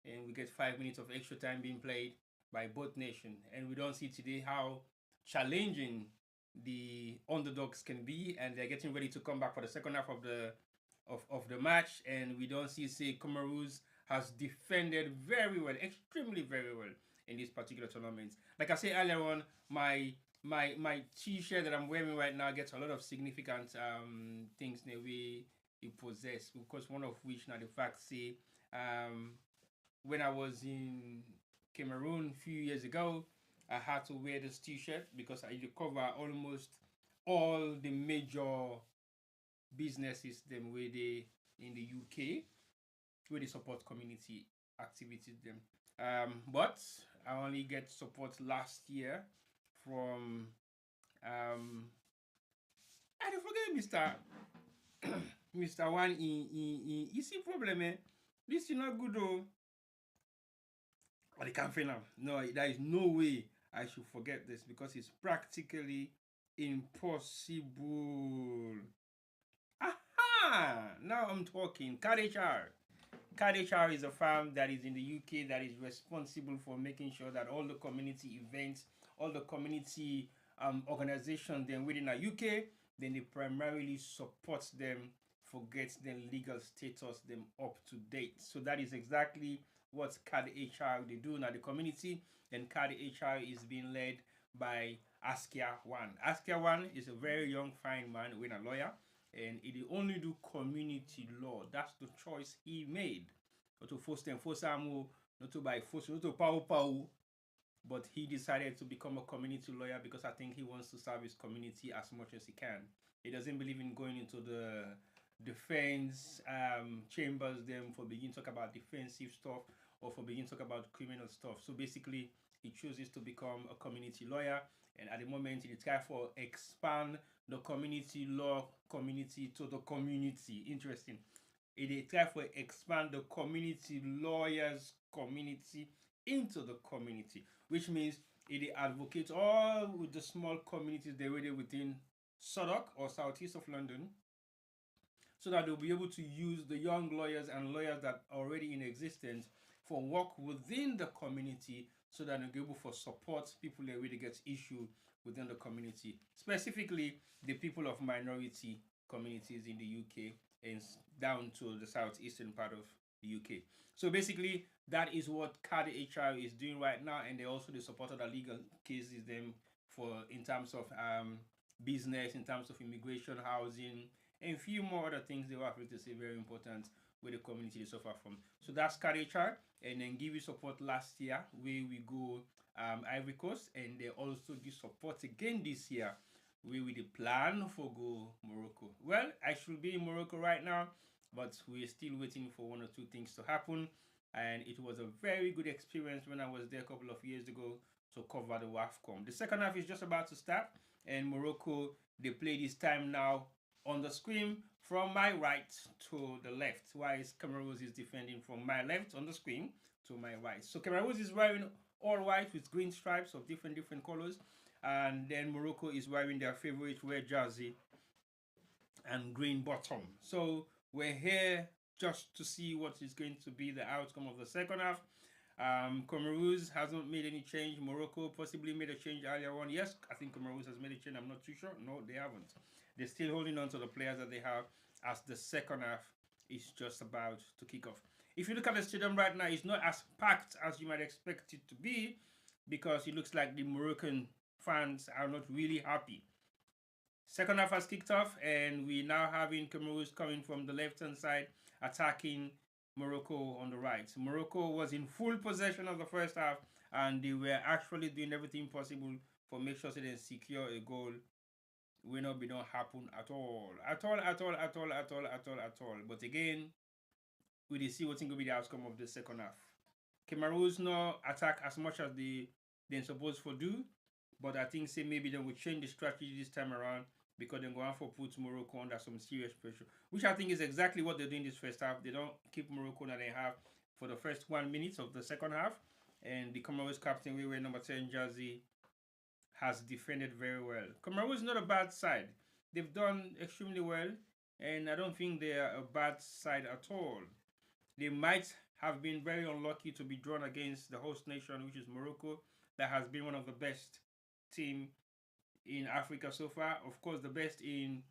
and we get 5 minutes of extra time being played by both nations, and we don't see today how challenging the underdogs can be, and they're getting ready to come back for the second half of the match, and we don't see say Comoros has defended very well, extremely very well in this particular tournament. Like I said earlier on, my t-shirt that I'm wearing right now gets a lot of significant things in the way it possess, because one of which now the fact say when I was in Cameroon a few years ago, I had to wear this t-shirt because I cover almost all the major businesses them where they in the UK where they support community activities them. But I only get support last year from I don't forget Mr. One in you see problem eh? This is not good though. But I can't fail now. No, there is no way I should forget this because it's practically impossible. Aha! Now I'm talking. KDHR. KDHR is a firm that is in the UK that is responsible for making sure that all the community events, all the community organizations then within the UK, then they primarily support them for get them legal status them up to date. So that is exactly what KDHR they do now the community, and KDHR is being led by Askia One. Askia One is a very young fine man with a lawyer, and he only do community law. That's the choice he made. Not to force them, force them, not to by force, not to power. But he decided to become a community lawyer because I think he wants to serve his community as much as he can. He doesn't believe in going into the defense chambers them for begin talk about defensive stuff or for begin talk about criminal stuff. So basically, he chooses to become a community lawyer, and at the moment, he try for expand the community law community to the community. Interesting. He try for expand the community lawyers community into the community, which means it advocates all with the small communities they were within Southwark or southeast of London, so that they'll be able to use the young lawyers and lawyers that are already in existence for work within the community, so that they'll be able for support people that really get issue within the community, specifically the people of minority communities in the UK and down to the southeastern part of the UK. So basically, that is what CAD HR is doing right now, and they also the support of the legal cases them for in terms of business, in terms of immigration, housing, and a few more other things they were able to say very important where the community they suffer from. So that's CAD, and then give you support last year where we go Ivory Coast, and they also give support again this year where we the plan for go Morocco. Well, I should be in Morocco right now, but we're still waiting for one or two things to happen. And it was a very good experience when I was there a couple of years ago to cover the Afcon. The second half is just about to start, and Morocco they play this time now on the screen from my right to the left, while Comoros is defending from my left on the screen to my right. So Comoros is wearing all white with green stripes of different colors, and then Morocco is wearing their favorite red jersey and green bottom. So we're here just to see what is going to be the outcome of the second half. Comoros hasn't made any change. Morocco possibly made a change earlier on. Yes, I think Comoros has made a change. I'm not too sure. No, they haven't. They're still holding on to the players that they have as the second half is just about to kick off. If you look at the stadium right now, it's not as packed as you might expect it to be, because it looks like the Moroccan fans are not really happy. Second half has kicked off, and we now having Comoros coming from the left-hand side, attacking Morocco on the right. Morocco was in full possession of the first half, and they were actually doing everything possible for make sure they secure a goal. Will not be not happen at all. But again, we will see what's going to be the outcome of the second half. Cameroons not attack as much as they're supposed to do, but I think say maybe they will change the strategy this time around because they're going for put Morocco under some serious pressure, which I think is exactly what they're doing this first half. They don't keep Morocco that they have for the first 1 minute of the second half, and the Comoros captain, we wear number 10 jersey, has defended very well. Comoros is not a bad side. They've done extremely well, and I don't think they are a bad side at all. They might have been very unlucky to be drawn against the host nation, which is Morocco, that has been one of the best team in Africa so far. Of course, the best in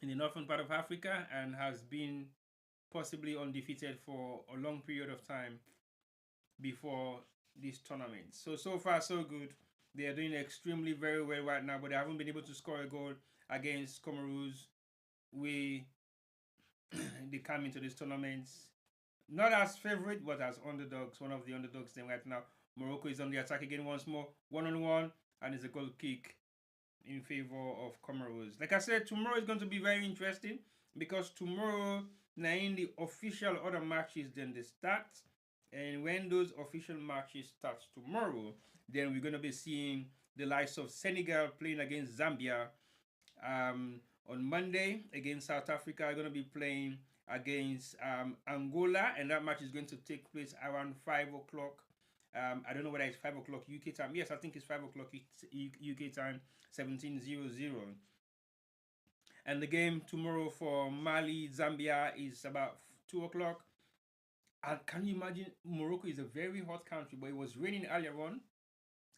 the northern part of Africa, and has been possibly undefeated for a long period of time before this tournament. So far so good. They are doing extremely very well right now, but they haven't been able to score a goal against Comoros. We they come into this tournament not as favorite, but as underdogs. One of the underdogs then right now. Morocco is on the attack again once more, 1-on-1, and it's a goal kick in favor of Comoros. Like I said, tomorrow is going to be very interesting because tomorrow, now in the official other matches, then they start. And when those official matches start tomorrow, then we're going to be seeing the likes of Senegal playing against Zambia. On Monday against South Africa, are going to be playing against Angola, and that match is going to take place around 5 o'clock. I don't know whether it's 5 o'clock UK time. Yes, I think it's 5 o'clock UK time, 17:00. And the game tomorrow for Mali, Zambia is about 2 o'clock. And can you imagine? Morocco is a very hot country, but it was raining earlier on.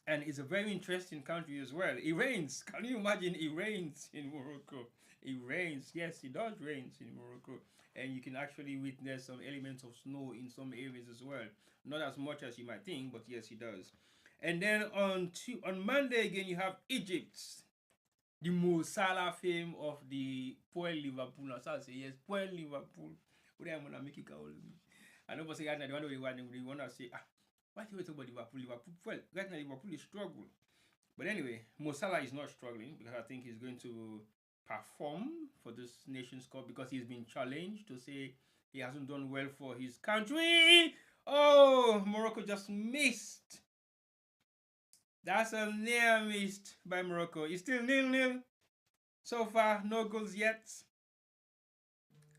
And it's a very interesting country as well. It rains. Can you imagine? It rains in Morocco. It rains. Yes, it does rain in Morocco. And you can actually witness some elements of snow in some areas as well. Not as much as you might think, but yes, it does. And then on Monday again, you have Egypt. The Mo Salah fame of the poor Liverpool. So I say, yes, poor Liverpool. What am I going to make it call me? I know, but say, the one they want to say, why do you talk about Liverpool? Liverpool, well, right now Liverpool is struggling. But anyway, Mo Salah is not struggling because I think he's going to perform for this Nations Cup because he's been challenged to say he hasn't done well for his country. Oh, Morocco just missed. That's a near missed by Morocco. It's still 0-0. So far, no goals yet.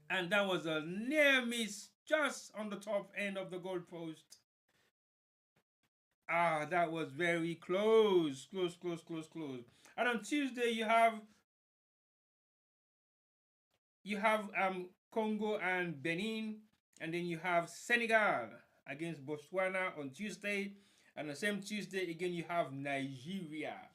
And that was a near miss just on the top end of the goalpost. That was very close. Close. And on Tuesday you have Congo and Benin, and then you have Senegal against Botswana on Tuesday, and the same Tuesday again you have Nigeria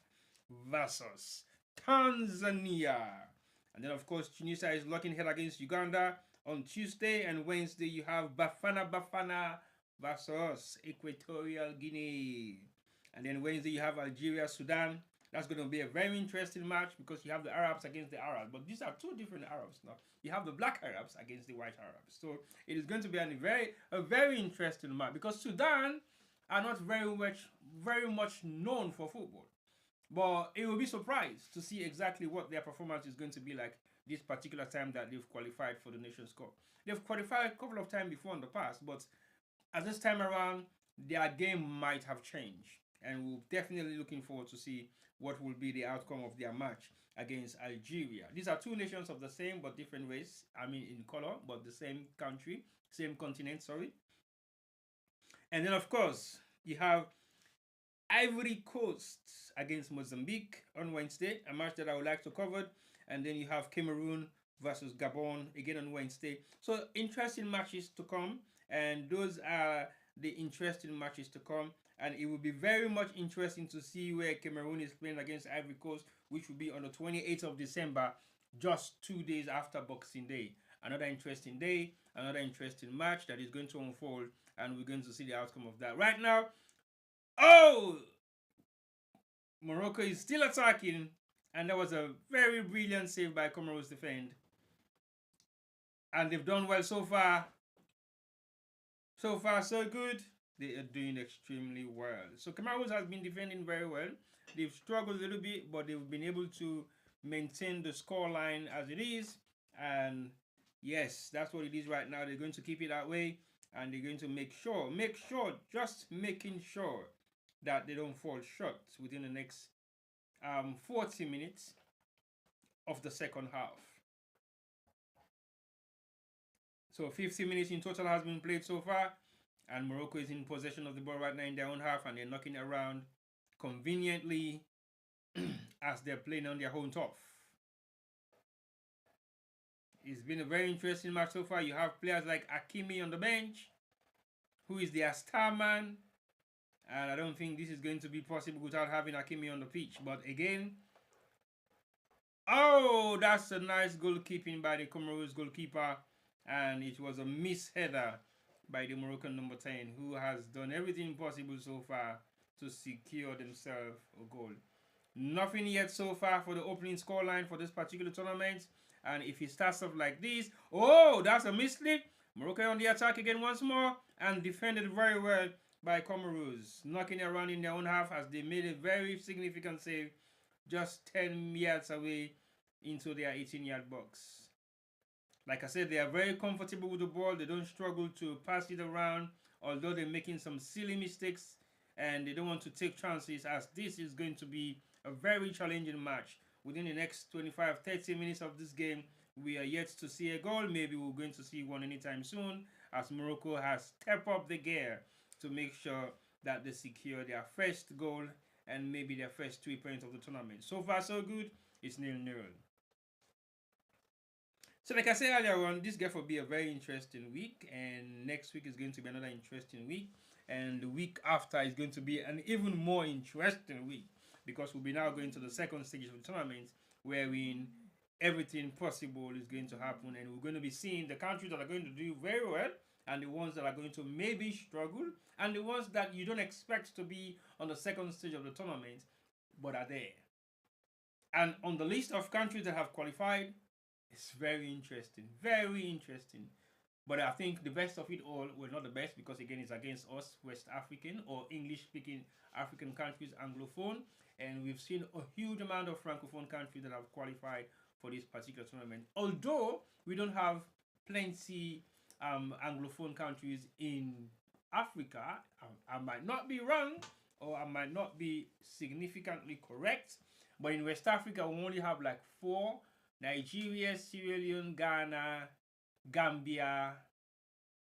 versus Tanzania, and then of course Tunisia is locking head against Uganda on Tuesday, and Wednesday you have Bafana versus Equatorial Guinea, and then Wednesday you have Algeria Sudan. That's going to be a very interesting match because you have the Arabs against the Arabs. But these are two different Arabs now. You have the black Arabs against the white Arabs. So it is going to be a very interesting match because Sudan are not very much known for football. But it will be surprised to see exactly what their performance is going to be like this particular time that they've qualified for the Nations Cup. They've qualified a couple of times before in the past, but at this time around, their game might have changed. And we're definitely looking forward to see what will be the outcome of their match against Algeria. These are two nations of the same but different race. I mean, in color, but the same country, same continent, sorry. And then, of course, you have Ivory Coast against Mozambique on Wednesday, a match that I would like to cover. And then you have Cameroon versus Gabon again on Wednesday. So, interesting matches to come. And those are the interesting matches to come. And it will be very much interesting to see where Cameroon is playing against Ivory Coast, which will be on the 28th of December, just 2 days after Boxing Day. Another interesting day, another interesting match that is going to unfold, and we're going to see the outcome of that. Right now, Morocco is still attacking, and that was a very brilliant save by Comoros defend. And they've done well so far. So far, so good. They are doing extremely well. So Comoros has been defending very well. They've struggled a little bit, but they've been able to maintain the score line as it is. And yes, that's what it is right now. They're going to keep it that way, and they're going to just making sure that they don't fall short within the next 40 minutes. of the second half. So 50 minutes in total has been played so far, and Morocco is in possession of the ball right now in their own half, and they're knocking it around conveniently as they're playing on their own turf. It's been a very interesting match so far. You have players like Hakimi on the bench, who is their star man, and I don't think this is going to be possible without having Hakimi on the pitch. But again, oh, that's a nice goalkeeping by the Comoros goalkeeper, and it was a miss header by the Moroccan number 10, who has done everything possible so far to secure themselves a goal. Nothing yet so far for the opening scoreline for this particular tournament. And if it starts off like this, oh, that's a misslip. Morocco on the attack again once more and defended very well by Comoros, knocking it around in their own half as they made a very significant save just 10 yards away into their 18-yard box. Like I said, they are very comfortable with the ball. They don't struggle to pass it around, although they're making some silly mistakes and they don't want to take chances, as this is going to be a very challenging match. Within the next 25-30 minutes of this game, we are yet to see a goal. Maybe we're going to see one anytime soon, as Morocco has stepped up the gear to make sure that they secure their first goal and maybe their first 3 points of the tournament. So far, so good. It's 0-0. So like I said earlier on, this will be a very interesting week, and next week is going to be another interesting week, and the week after is going to be an even more interesting week, because we'll be now going to the second stage of the tournament, wherein everything possible is going to happen, and we're going to be seeing the countries that are going to do very well, and the ones that are going to maybe struggle, and the ones that you don't expect to be on the second stage of the tournament, but are there. And on the list of countries that have qualified, it's very interesting, very interesting. But I think the best of it all, well, not the best, because again, it's against us, West African or English-speaking African countries, Anglophone, and we've seen a huge amount of Francophone countries that have qualified for this particular tournament. Although we don't have plenty Anglophone countries in Africa, I might not be wrong, or I might not be significantly correct, but in West Africa, we only have like 4: Nigeria, Sierra Leone, Ghana, Gambia,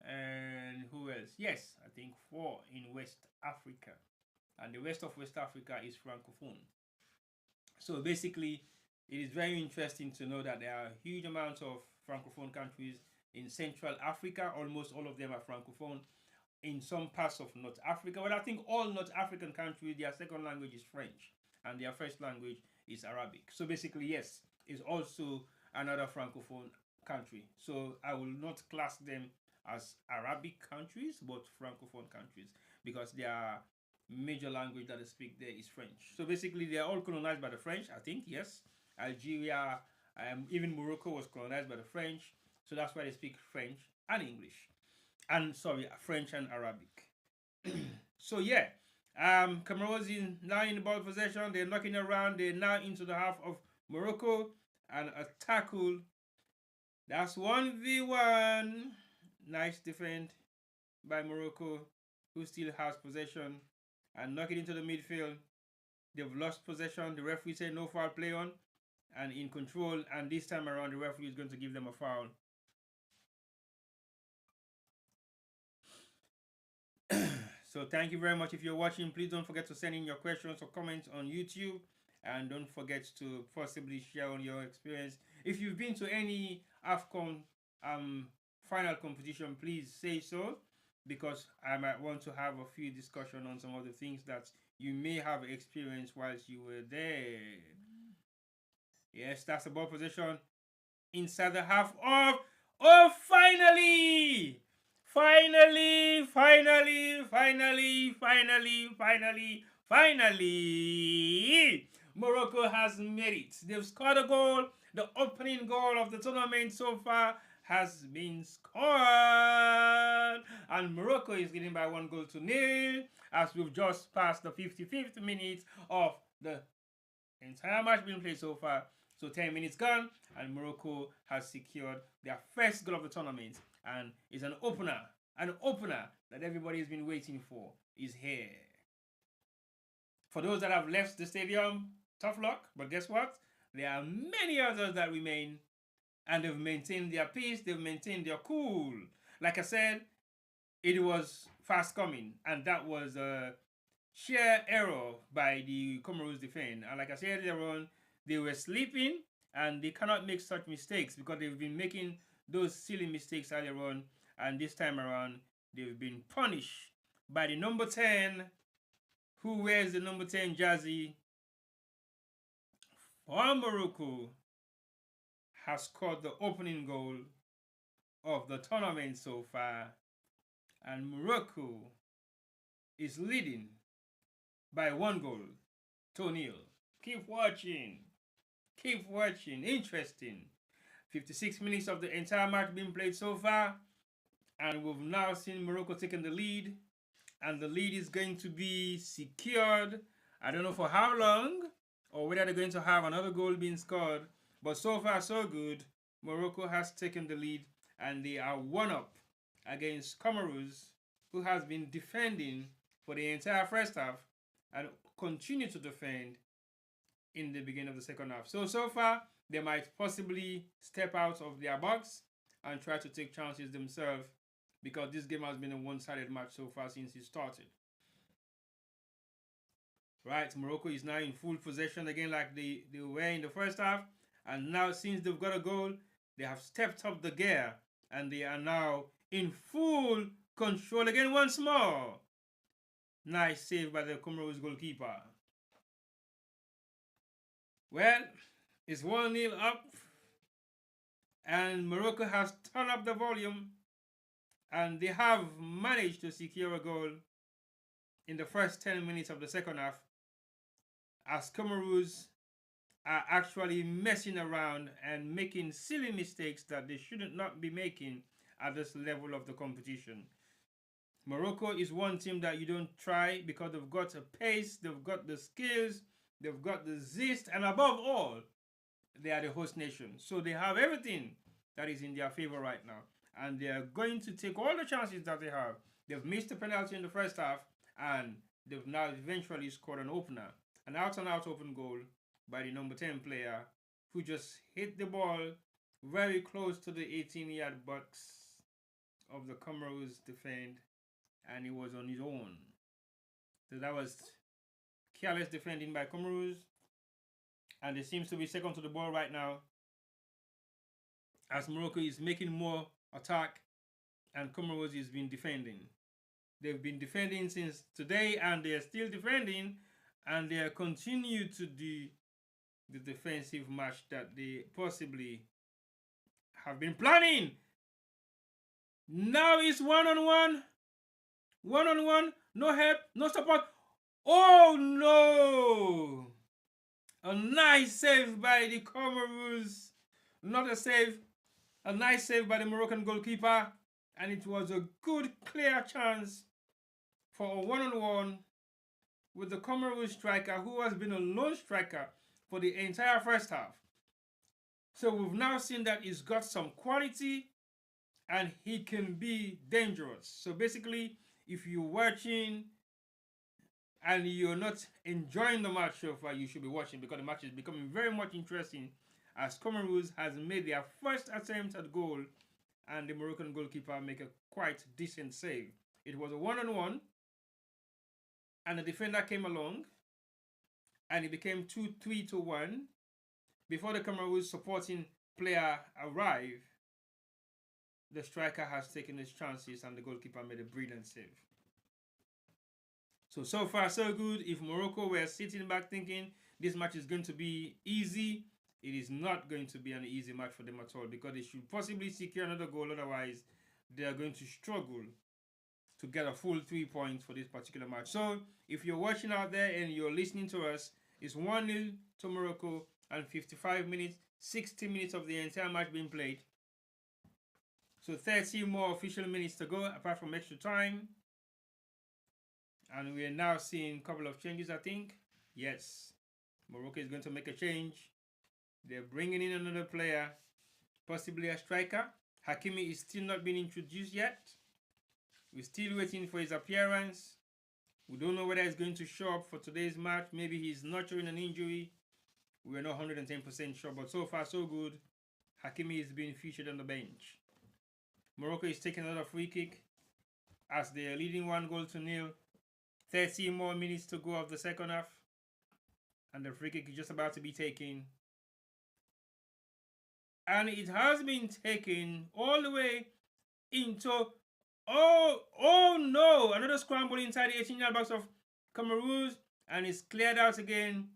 and who else? Yes, I think 4 in West Africa. And the rest of West Africa is Francophone. So basically, it is very interesting to know that there are huge amounts of Francophone countries in Central Africa. Almost all of them are Francophone. In some parts of North Africa, well, I think all North African countries, their second language is French, and their first language is Arabic. So basically, yes, it's also another Francophone country. So I will not class them as Arabic countries, but Francophone countries, because their major language that they speak there is French. So basically, they are all colonized by the French, I think, yes. Algeria, even Morocco was colonized by the French. So that's why they speak French and English. And sorry, French and Arabic. So yeah, Comoros is now in the ball possession. They're knocking around. They're now into the half of Morocco, and a tackle. That's 1v1. Nice defend by Morocco, who still has possession, and knock it into the midfield. They've lost possession. The referee said no foul play on, and in control. And this time around, the referee is going to give them a foul. So thank you very much. If you're watching, please don't forget to send in your questions or comments on YouTube, and don't forget to possibly share on your experience. If you've been to any Afcon final competition, please say so, because I might want to have a few discussion on some of the things that you may have experienced whilst you were there. Yes, that's the ball position inside the half of. Oh, finally! Finally, Morocco has made it. They've scored a goal. The opening goal of the tournament so far has been scored. And Morocco is leading by 1-0 as we've just passed the 55th minute of the entire match being played so far. So 10 minutes gone, and Morocco has secured their first goal of the tournament, and it's an opener that everybody has been waiting for is here. For those that have left the stadium, tough luck, but guess what? There are many others that remain, and they've maintained their peace, they've maintained their cool. Like I said, it was fast coming, and that was a sheer error by the Comoros defense. And like I said earlier on, they were sleeping, and they cannot make such mistakes because they've been making those silly mistakes earlier on, and this time around they've been punished by the number 10, who wears the number 10 jersey for Morocco, has scored the opening goal of the tournament so far, and Morocco is leading by 1-0. Keep watching. Keep watching. Interesting. 56 minutes of the entire match being played so far, and we've now seen Morocco taking the lead, and the lead is going to be secured. I don't know for how long, or whether they're going to have another goal being scored, but so far so good. Morocco has taken the lead, and they are 1-up against Comoros, who has been defending for the entire first half and continue to defend in the beginning of the second half. So far, they might possibly step out of their box and try to take chances themselves, because this game has been a one-sided match so far since it started. Right, Morocco is now in full possession again like they were in the first half. And now, since they've got a goal, they have stepped up the gear, and they are now in full control again once more. Nice save by the Comoros goalkeeper. Well, it's 1-0 up, and Morocco has turned up the volume, and they have managed to secure a goal in the first 10 minutes of the second half, as Comoros are actually messing around and making silly mistakes that they shouldn't not be making at this level of the competition. Morocco is one team that you don't try, because they've got a pace, they've got the skills, they've got the zest, and above all, they are the host nation. So they have everything that is in their favor right now, and they are going to take all the chances that they have. They've missed a penalty in the first half, and they've now eventually scored an opener, an out-and-out open goal by the number 10 player, who just hit the ball very close to the 18-yard box of the Comoros defense, and he was on his own. So that was careless defending by Comoros, and they seems to be second to the ball right now, as Morocco is making more attack and Comoros is been defending. They've been defending since today, and they're still defending, and they are continue to do the defensive match that they possibly have been planning. Now it's one-on-one, no help, no support. Oh no! A nice save by the Comoros. Not a save, a nice save by the Moroccan goalkeeper, and it was a good clear chance for a one-on-one with the Comoros striker, who has been a lone striker for the entire first half. So we've now seen that he's got some quality, and he can be dangerous. So basically, if you're watching and you're not enjoying the match so far, you should be watching, because the match is becoming very much interesting, as Comoros has made their first attempt at goal, and the Moroccan goalkeeper make a quite decent save. It was a one-on-one, and the defender came along, and it became 2-3-1 before the Comoros supporting player arrived. The striker has taken his chances, and the goalkeeper made a brilliant save. So far so good. If Morocco were sitting back thinking this match is going to be easy, it is not going to be an easy match for them at all, because they should possibly secure another goal. Otherwise, they are going to struggle to get a full 3 points for this particular match. So if you're watching out there and you're listening to us, it's 1-0 to Morocco, and 55 minutes, 60 minutes of the entire match being played. So 30 more official minutes to go, apart from extra time. And we are now seeing a couple of changes, I think. Yes, Morocco is going to make a change. They're bringing in another player, possibly a striker. Hakimi is still not been introduced yet. We're still waiting for his appearance. We don't know whether he's going to show up for today's match. Maybe he's nurturing an injury. We're not 110% sure, but so far so good. Hakimi is being featured on the bench. Morocco is taking another free kick as they are leading 1-0. 30 more minutes to go of the second half. And the free kick is just about to be taken. And it has been taken all the way into... Oh no! Another scramble inside the 18-yard box of Comoros. And it's cleared out again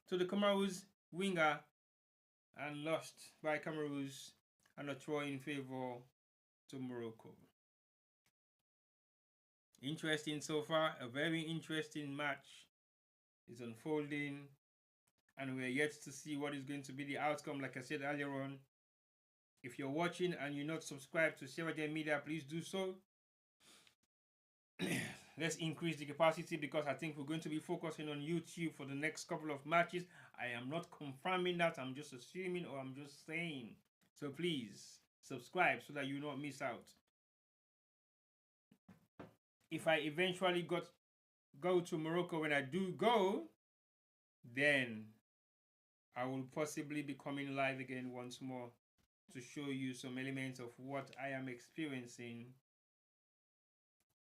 to the Comoros winger. And lost by Comoros. And a throw in favor to Morocco. Interesting so far. A very interesting match is unfolding. And we're yet to see what is going to be the outcome. Like I said earlier on, if you're watching and you're not subscribed to Sevagen Media, please do so. Let's increase the capacity because I think we're going to be focusing on YouTube for the next couple of matches. I am not confirming that. I'm just assuming or I'm just saying. So please subscribe so that you don't miss out. If I eventually go to Morocco, when I do go, then I will possibly be coming live again once more to show you some elements of what I am experiencing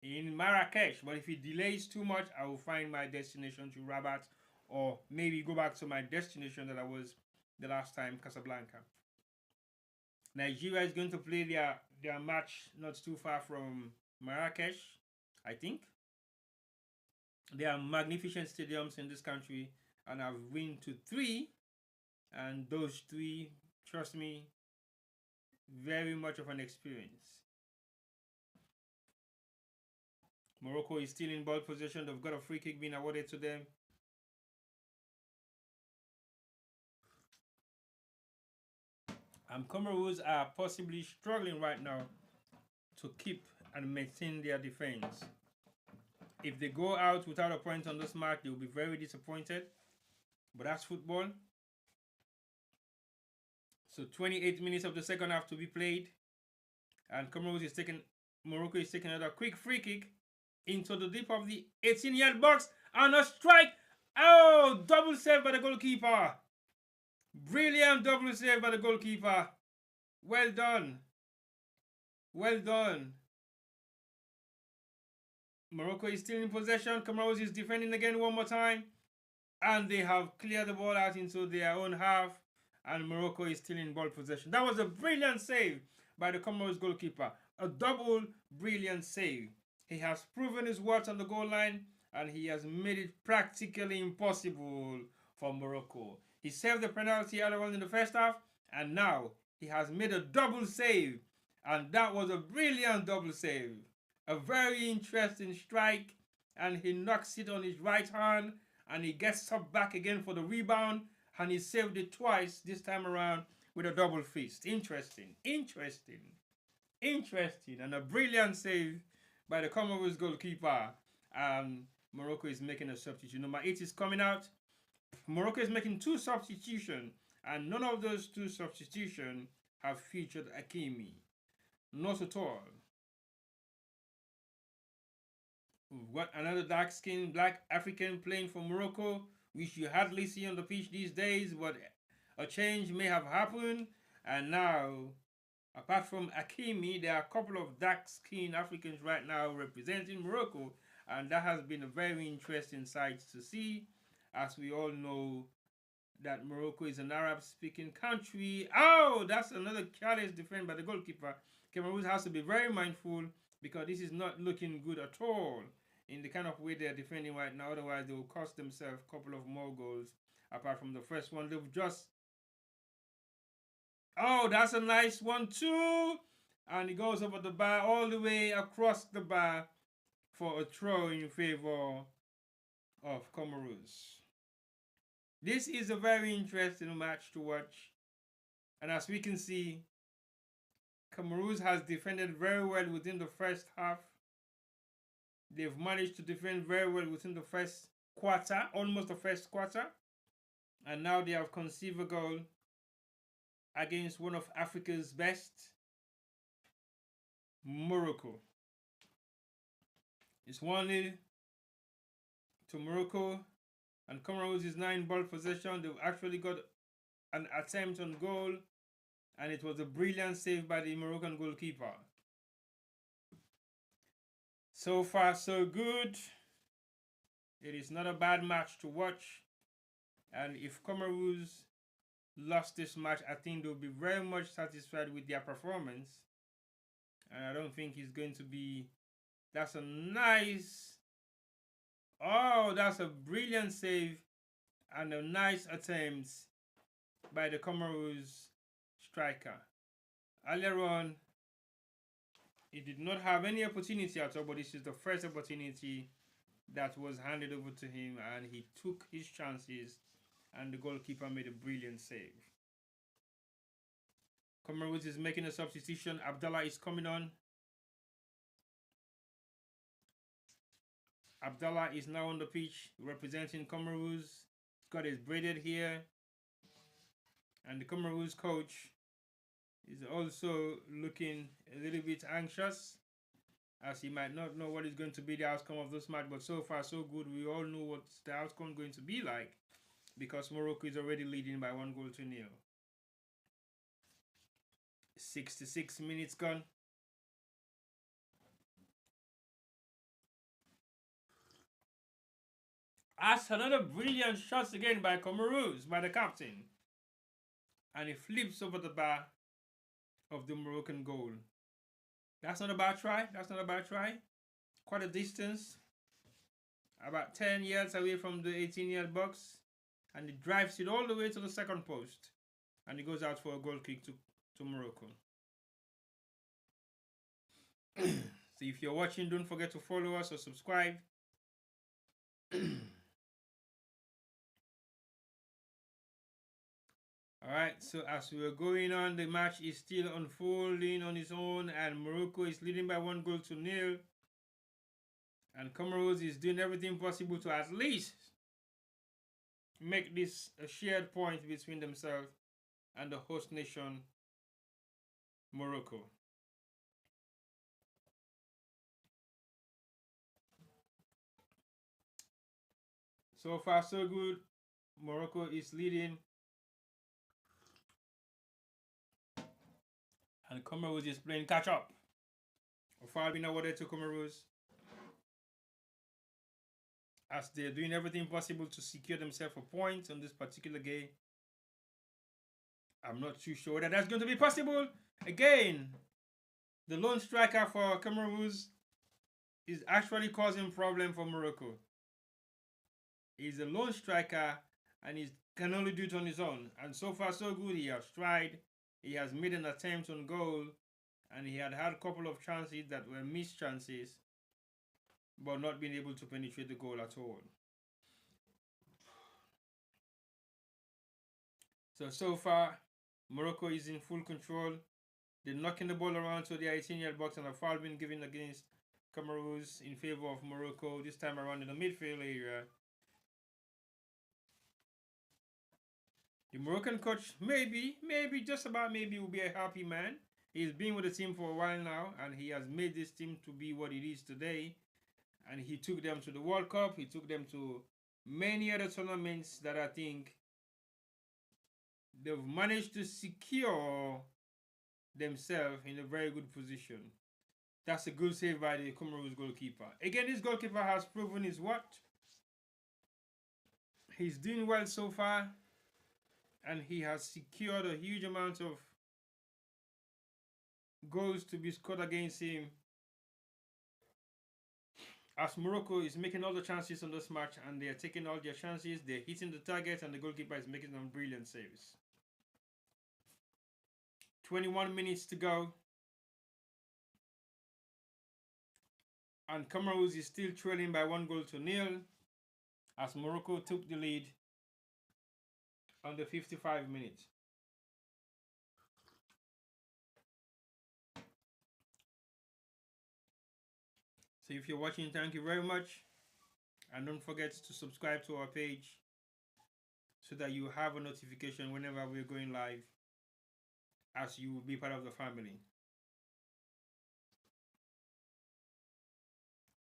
in Marrakesh. But if it delays too much, I will find my destination to Rabat, or maybe go back to my destination that I was the last time, Casablanca. Nigeria is going to play their match not too far from Marrakesh, I think. There are magnificent stadiums in this country, and I've been to 3, and those 3, trust me, very much of an experience. Morocco is still in ball possession. They've got a free kick being awarded to them. And Comoros are possibly struggling right now to keep and maintain their defense. If they go out without a point on this match, they'll be very disappointed. But that's football. So 28 minutes of the second half to be played. And Morocco is taking another quick free kick into the deep of the 18-yard box. And a strike. Oh, double save by the goalkeeper. Brilliant double save by the goalkeeper. Well done. Well done. Morocco is still in possession. Comoros is defending again one more time. And they have cleared the ball out into their own half. And Morocco is still in ball possession. That was a brilliant save by the Comoros goalkeeper. A double brilliant save. He has proven his worth on the goal line. And he has made it practically impossible for Morocco. He saved the penalty earlier on in the first half. And now he has made a double save. And that was a brilliant double save. A very interesting strike. And he knocks it on his right hand. And he gets up back again for the rebound. And he saved it twice this time around with a double fist. Interesting. Interesting. Interesting. And a brilliant save by the Comoros goalkeeper. And Morocco is making a substitution. Number 8 is coming out. Morocco is making 2 substitutions. And none of those 2 substitutions have featured Hakimi. Not at all. We've got another dark-skinned black African playing for Morocco, which you hardly see on the pitch these days, but a change may have happened. And now, apart from Hakimi, there are a couple of dark-skinned Africans right now representing Morocco, and that has been a very interesting sight to see, as we all know that Morocco is an Arab-speaking country. Oh, that's another careless defense by the goalkeeper. Cameroon has to be very mindful because this is not looking good at all in the kind of way they're defending right now. Otherwise, they will cost themselves a couple of more goals apart from the first one. They've just... Oh, that's a nice one too. And it goes over the bar all the way across the bar for a throw in favor of Comoros. This is a very interesting match to watch. And as we can see, Comoros has defended very well within the first half. They've managed to defend very well within the first quarter, almost the first quarter. And now they have conceived a goal against one of Africa's best, Morocco. It's 1-0 to Morocco. And Comoros is 9 ball possession. They've actually got an attempt on goal, and it was a brilliant save by the Moroccan goalkeeper. So far, so good. It is not a bad match to watch. And if Comoros lost this match, I think they'll be very much satisfied with their performance. And I don't think it's going to be. That's a nice. Oh, that's a brilliant save and a nice attempt by the Comoros striker. Earlier on, he did not have any opportunity at all, but this is the first opportunity that was handed over to him, and he took his chances, and the goalkeeper made a brilliant save. Comoros is making a substitution. Abdallah is coming on. Abdallah is now on the pitch representing Comoros. He's got his braided hair. And the Comoros coach is also looking a little bit anxious, as he might not know what is going to be the outcome of this match. But so far, so good. We all know what the outcome is going to be like, because Morocco is already leading by 1-0. 66 minutes gone. That's another brilliant shot again by Comoros, by the captain. And he flips over the bar of the Moroccan goal. That's not a bad try. That's not a bad try. Quite a distance. About 10 yards away from the 18-yard box. And he drives it all the way to the second post. And he goes out for a goal kick to Morocco. So if you're watching, don't forget to follow us or subscribe. Alright, so as we're going on, the match is still unfolding on its own, and Morocco is leading by 1-0. And Comoros is doing everything possible to at least make this a shared point between themselves and the host nation, Morocco. So far, so good. Morocco is leading. And Comoros is playing catch up. A foul being awarded to Comoros, as they're doing everything possible to secure themselves a point on this particular game. I'm not too sure that that's going to be possible. Again, the lone striker for Comoros is actually causing problem for Morocco. He's a lone striker, and he can only do it on his own. And so far, so good. He has tried. He has made an attempt on goal, and he had a couple of chances that were missed chances, but not being able to penetrate the goal at all. So far, Morocco is in full control. They're knocking the ball around to the 18-yard box, and a foul being given against Comoros in favor of Morocco, this time around in the midfield area. The Moroccan coach, maybe, just about maybe, will be a happy man. He's been with the team for a while now, and he has made this team to be what it is today. And he took them to the World Cup. He took them to many other tournaments that I think they've managed to secure themselves in a very good position. That's a good save by the Comoros goalkeeper. Again, this goalkeeper has proven his what? He's doing well so far, and he has secured a huge amount of goals to be scored against him, as Morocco is making all the chances on this match, and they are taking all their chances. They're hitting the target, and the goalkeeper is making some brilliant saves. 21 minutes to go, and Comoros is still trailing by 1-0, as Morocco took the lead on the 55 minutes. So if you're watching, thank you very much, and don't forget to subscribe to our page so that you have a notification whenever we're going live, as you will be part of the family.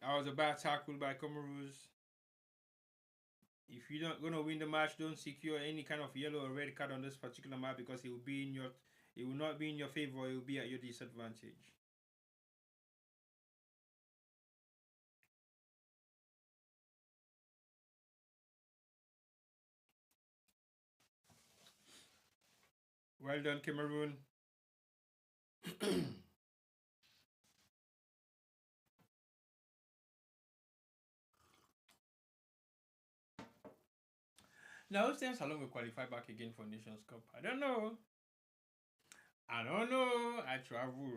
That was a bad tackle by Comoros. If you're not gonna win the match, don't secure any kind of yellow or red card on this particular map because it will not be in your favor. It will be at your disadvantage. Well done, Cameroon. Now, since Salon will qualify back again for Nations Cup, I don't know. I don't know. I travel.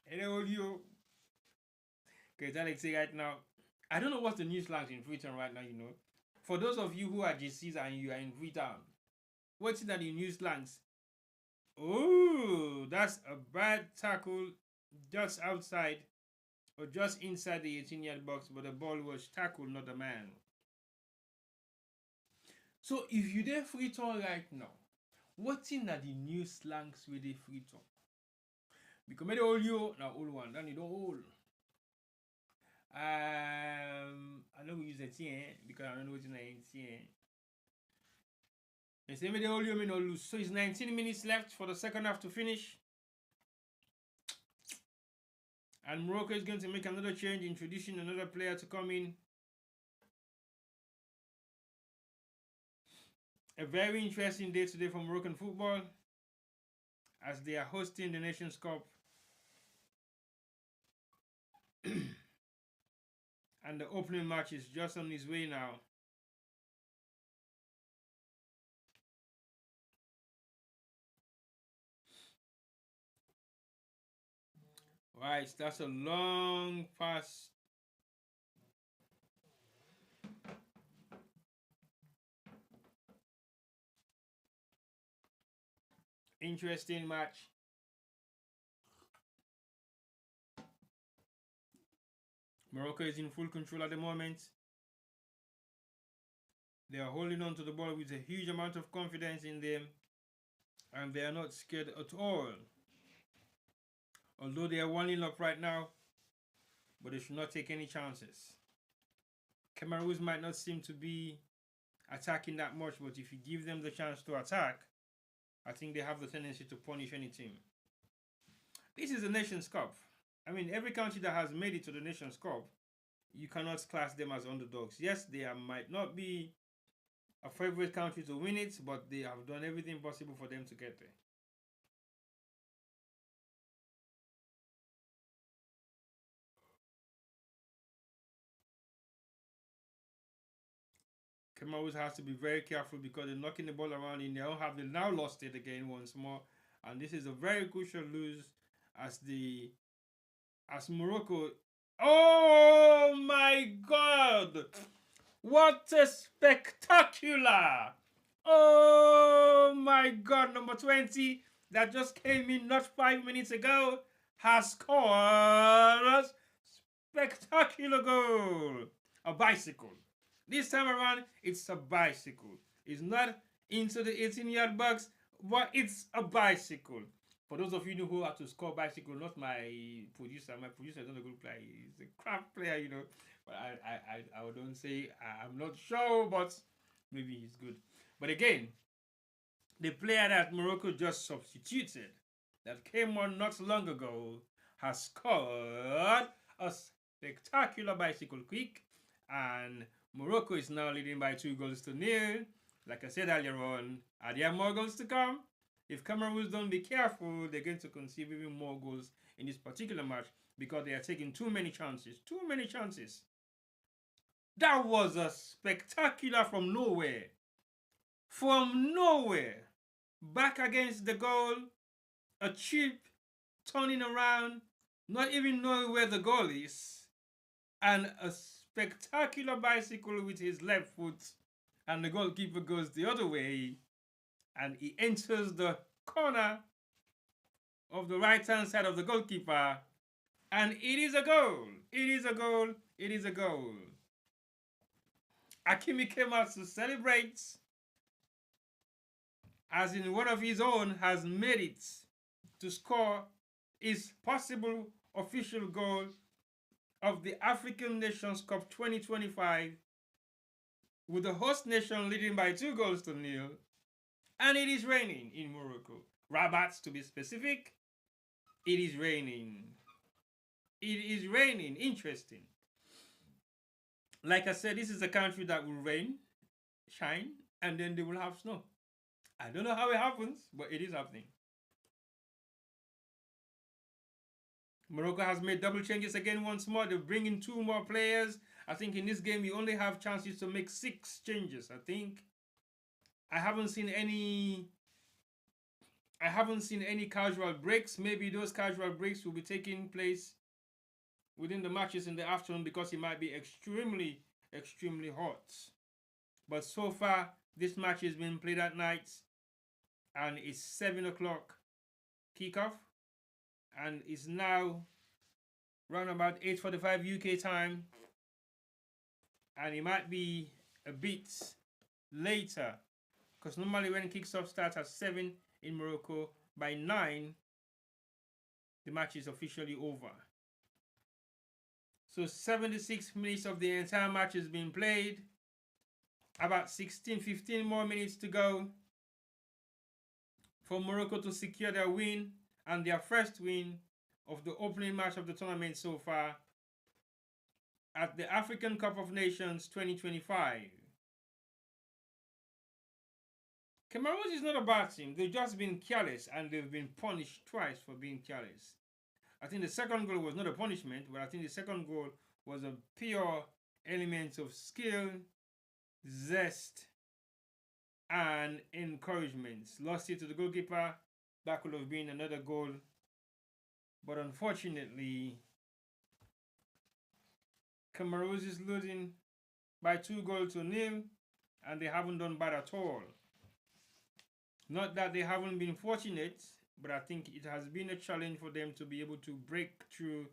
Hello, you. Because Alex say right now, I don't know what's the new slangs in Freetown right now, you know. For those of you who are GCs and you are in Freetown, what's that in new slangs? Oh, that's a bad tackle just outside or just inside the 18-yard box, but the ball was tackled, not the man. So if you there Freetown right now, what's in the new slangs with the Freetown? Because maybe all you now old one, then you don't hold. I know we use a tien because I don't know what's in the tien. And say maybe all you may not lose. So it's 19 minutes left for the second half to finish. And Morocco is going to make another change, introducing another player to come in. A very interesting day today for Moroccan football as they are hosting the Nations Cup. And the opening match is just on its way now. Right, that's a long pass. Interesting match. Morocco is in full control at the moment. They are holding on to the ball with a huge amount of confidence in them. And they are not scared at all. Although they are 1-0 up right now, but they should not take any chances. Cameroon might not seem to be attacking that much, but if you give them the chance to attack, I think they have the tendency to punish any team. This is the Nations Cup. I mean, every country that has made it to the Nations Cup, you cannot class them as underdogs. Yes, they might not be a favorite country to win it, but they have done everything possible for them to get there. Comoros has to be very careful because they're knocking the ball around in their own half. They now lost it again once more, and this is a very crucial lose as Morocco. Oh my God! What a spectacular! Oh my God! Number 20 that just came in not 5 minutes ago has scored a spectacular goal. A bicycle. This time around, it's a bicycle. It's not into the 18-yard box, but it's a bicycle. For those of you who have to score bicycle, not my producer. My producer is not a good player. He's a crap player, you know. But I don't say I'm not sure, but maybe he's good. But again, the player that Morocco just substituted, that came on not long ago, has scored a spectacular bicycle kick, and Morocco is now leading by 2-0. Like I said earlier on, are there more goals to come? If Cameroon don't be careful, they're going to concede even more goals in this particular match because they are taking too many chances. Too many chances. That was a spectacular from nowhere. From nowhere. Back against the goal. A chip turning around. Not even knowing where the goal is. And a spectacular bicycle with his left foot. And the goalkeeper goes the other way. And he enters the corner of the right-hand side of the goalkeeper. And it is a goal. It is a goal. It is a goal. Hakimi came out to celebrate, as in one of his own has made it to score his possible official goal of the African Nations Cup 2025 with the host nation leading by 2 goals to 0. And it is raining in Morocco. Rabat, to be specific. It is raining. It is raining. Interesting. Like I said, this is a country that will rain, shine, and then they will have snow. I don't know how it happens, but it is happening. Morocco has made double changes again once more. They're bringing 2 more players. I think in this game you only have chances to make 6 changes. I think I haven't seen any casual breaks. Maybe those casual breaks will be taking place within the matches in the afternoon because it might be extremely hot. But so far this match is being played at night, and it's 7 o'clock kickoff, and it's now around about 8:45 UK time, and it might be a bit later because normally when kickoff starts at 7 in Morocco, by 9 the match is officially over. So 76 minutes of the entire match is being played. About 15 more minutes to go for Morocco to secure their win, and their first win of the opening match of the tournament so far at the African Cup of Nations 2025. Comoros is not a bad team. They've just been careless, and they've been punished twice for being careless. I think the second goal was not a punishment, but I think the second goal was a pure element of skill, zest, and encouragement. Lost it to the goalkeeper. That could have been another goal, but unfortunately Comoros is losing by 2 goals to 0, and they haven't done bad at all. Not that they haven't been fortunate, but I think it has been a challenge for them to be able to break through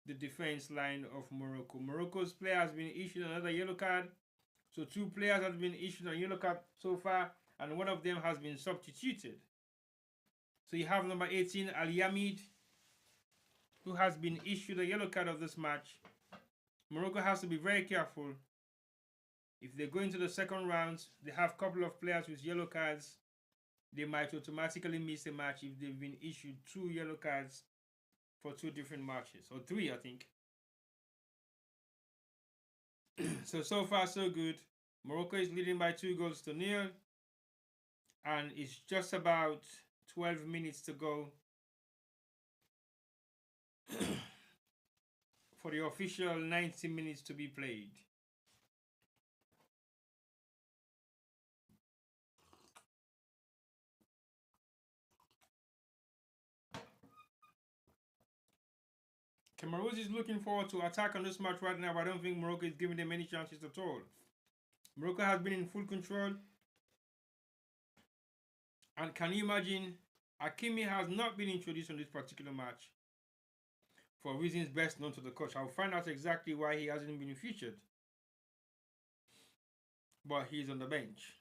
the defense line of Morocco. Morocco's player has been issued another yellow card. So 2 players have been issued a yellow card so far, and one of them has been substituted. So you have number 18, Al Yamid, who has been issued a yellow card of this match. Morocco has to be very careful. If they go into the second round, they have a couple of players with yellow cards. They might automatically miss a match if they've been issued 2 yellow cards for 2 different matches, or 3, I think. So far so good. Morocco is leading by 2 goals to 0, and it's just about 12 minutes to go for the official 90 minutes to be played. Comoros is looking forward to attack on this match right now, but I don't think Morocco is giving them any chances at all. Morocco has been in full control. And can you imagine, Hakimi has not been introduced on this particular match for reasons best known to the coach. I'll find out exactly why he hasn't been featured, but he's on the bench.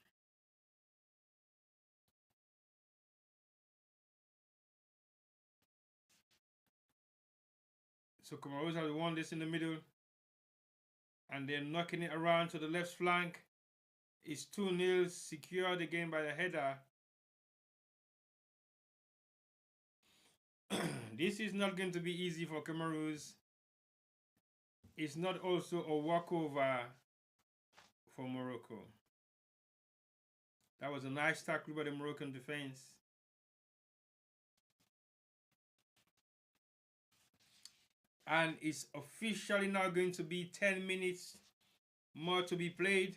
So Comoros has won this in the middle, and they're knocking it around to the left flank. It's 2-0, secured again by the header. This is not going to be easy for Comoros. It's not also a walkover for Morocco. That was a nice tackle by the Moroccan defense. And it's officially now going to be 10 minutes more to be played,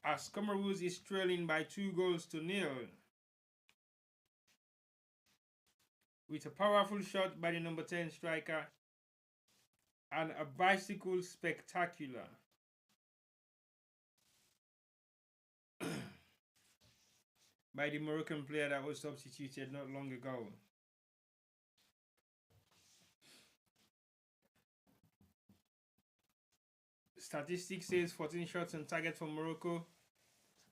as Comoros is trailing by 2 goals to 0. With a powerful shot by the number 10 striker and a bicycle spectacular. By the Moroccan player that was substituted not long ago. Statistics says 14 shots on target for Morocco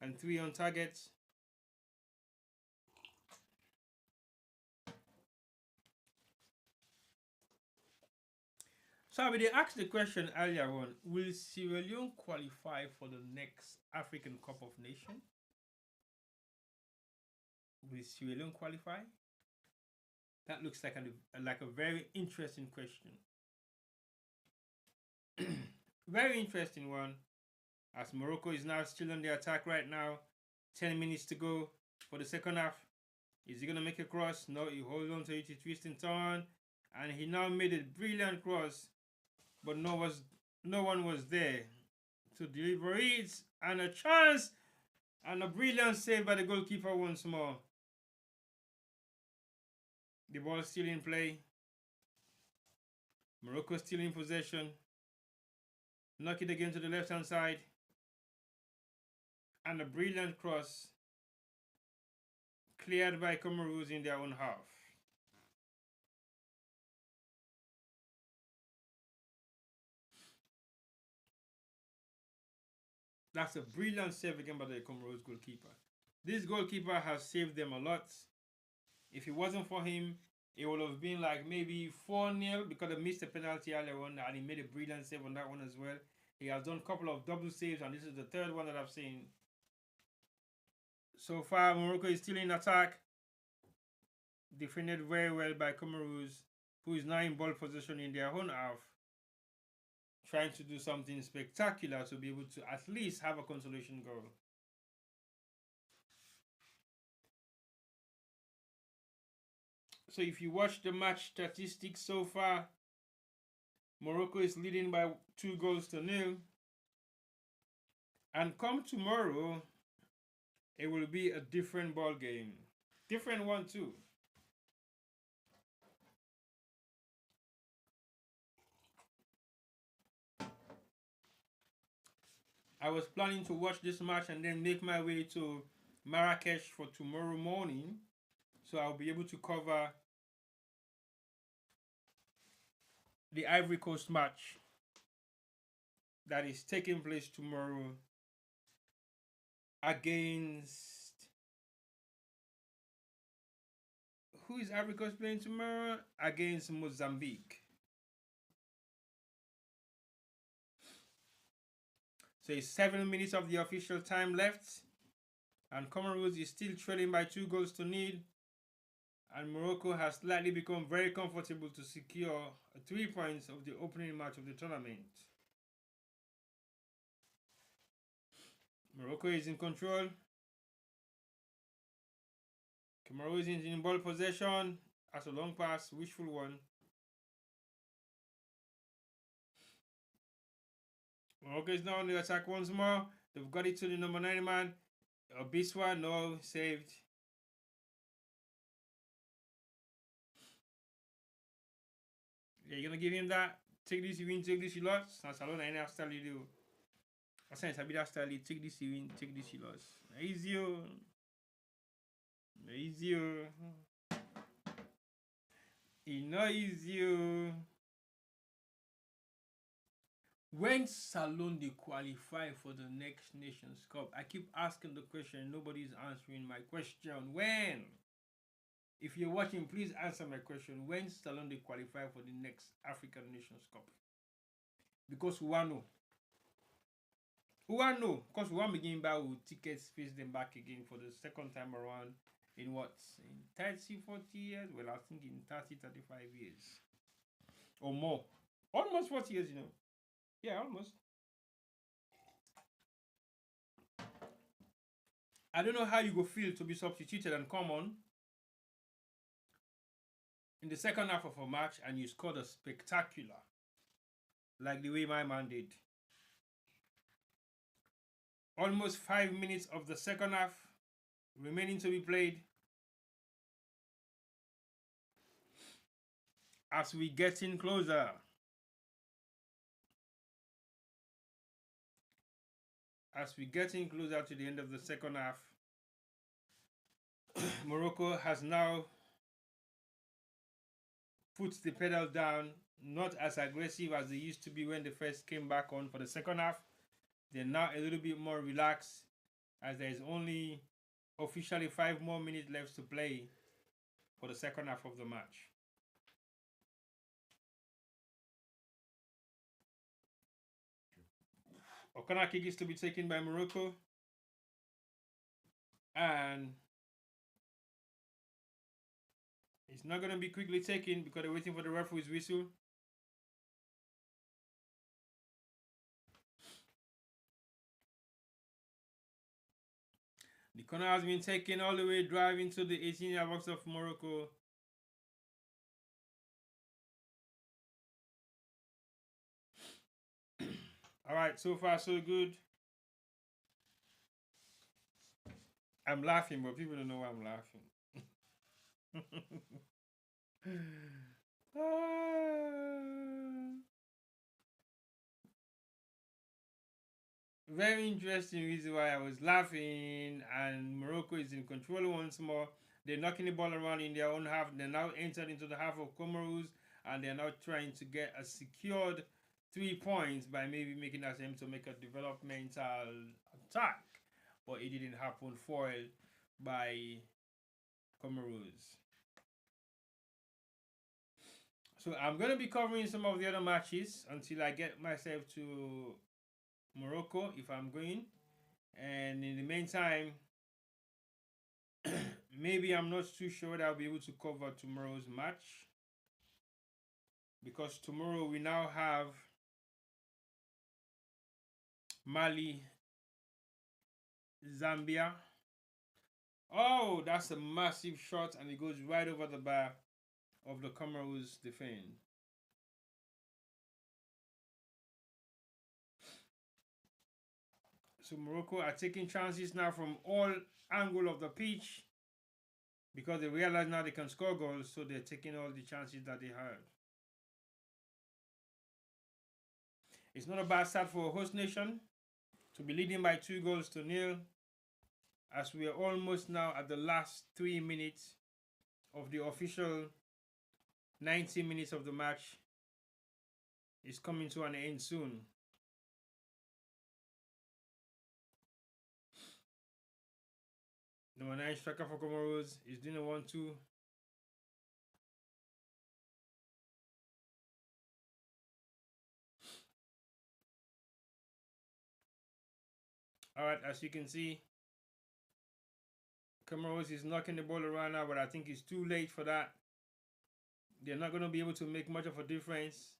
and 3 on target. So I will ask the question earlier on: will Sierra Leone qualify for the next African Cup of Nations? Will Sierra Leone qualify? That looks like a very interesting question. Very interesting one. As Morocco is now still on the attack right now. 10 minutes to go for the second half. Is he going to make a cross? No, he holds on to it, he twists and turns. And he now made a brilliant cross. But no one was there to deliver it. And a chance. And a brilliant save by the goalkeeper once more. The ball still in play. Morocco still in possession. Knock it again to the left hand side. And a brilliant cross cleared by Comoros in their own half. That's a brilliant save again by the Comoros goalkeeper. This goalkeeper has saved them a lot. If it wasn't for him, it would have been like maybe 4-0 because they missed a penalty earlier on and he made a brilliant save on that one as well. He has done a couple of double saves and this is the third one that I've seen. So far, Morocco is still in attack. Defended very well by Comoros, who is now in ball possession in their own half. Trying to do something spectacular to be able to at least have a consolation goal. So if you watch the match statistics so far, Morocco is leading by 2-0. And come tomorrow, it will be a different ball game. Different one too. I was planning to watch this match and then make my way to Marrakesh for tomorrow morning. So I'll be able to cover the Ivory Coast match that is taking place tomorrow against... Who is Ivory Coast playing tomorrow? Against Mozambique. So it's 7 minutes of the official time left. And Comoros is still trailing by 2-0. And Morocco has slightly become very comfortable to secure 3 points of the opening match of the tournament. Morocco is in control. Comoros is in ball possession. As a long pass, wishful one. Morocco is now on the attack once more. They've got it to the number 9 man. Biswa, no, saved. Yeah, you're gonna give him that. Take this, you win, take this, you lost. Sans Salon, I never style you. I said, it's a bit of style. Take this, you win, take this, you lost. Easy. Easy. It's not easy. When Salon they qualify for the next Nations Cup? I keep asking the question. Nobody's answering my question. When? If you're watching, please answer my question. When Salon they qualify for the next African Nations Cup? Because we want to know. We want to know. Because we want to begin by with tickets, face them back again for the second time around in what? In 30, 40 years? Well, I think in 30, 35 years. Or more. Almost 40 years, you know. Yeah, almost. I don't know how you go feel to be substituted and come on in the second half of a match and you scored a spectacular, like the way my man did. Almost 5 minutes of the second half remaining to be played. As we get in closer. As we get in closer to the end of the second half, Morocco has now put the pedal down, not as aggressive as they used to be when they first came back on for the second half. They're now a little bit more relaxed as there is only officially 5 more minutes left to play for the second half of the match. A corner kick is to be taken by Morocco. And it's not going to be quickly taken because they're waiting for the referee's whistle. The corner has been taken all the way, driving to the 18-yard box of Morocco. All right, so far so good. I'm laughing, but people don't know why I'm laughing. Very interesting reason why I was laughing. And Morocco is in control once more. They're knocking the ball around in their own half. They're now entered into the half of Comoros, and they're now trying to get a secured 3 points by maybe making an attempt to make a developmental attack, but it didn't happen. Foiled by Comoros. So I'm going to be covering some of the other matches until I get myself to Morocco, if I'm going. And in the meantime, maybe I'm not too sure that I'll be able to cover tomorrow's match, because tomorrow we now have Mali, Zambia. Oh, that's a massive shot, and it goes right over the bar of the Comoros defense. So Morocco are taking chances now from all angles of the pitch, because they realize now they can score goals, so they're taking all the chances that they have. It's not a bad start for a host nation to be leading by 2-0, as we are almost now at the last 3 minutes of the official 90 minutes of the match. Is coming to an end soon. Number 9 striker for Comoros is doing a 1-2. Alright, as you can see, Comoros is knocking the ball around now, but I think it's too late for that. They're not going to be able to make much of a difference.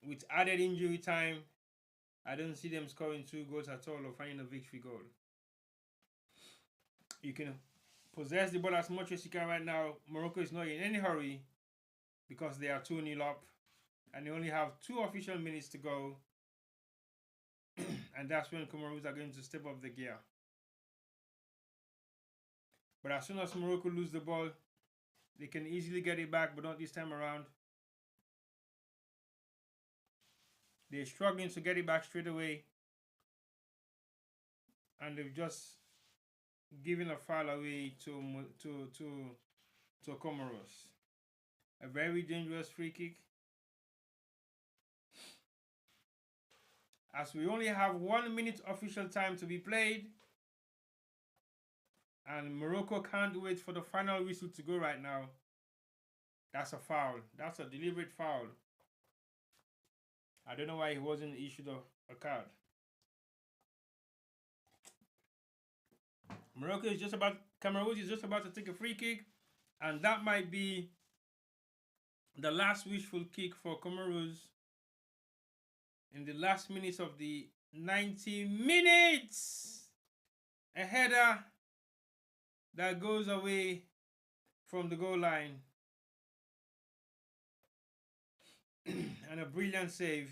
With added injury time, I don't see them scoring 2 goals at all or finding a victory goal. You can possess the ball as much as you can right now. Morocco is not in any hurry because they are 2-0 up, and they only have 2 official minutes to go. And that's when Comoros are going to step up the gear. But as soon as Morocco lose the ball, they can easily get it back, but not this time around. They're struggling to get it back straight away, and they've just given a foul away to Comoros. A very dangerous free kick. As we only have 1 minute official time to be played, and Morocco can't wait for the final whistle to go right now. That's a foul. That's a deliberate foul. I don't know why he wasn't issued a card. Comoros is just about to take a free kick, and that might be the last wishful kick for Comoros in the last minutes of the 90 minutes. A header that goes away from the goal line. And a brilliant save.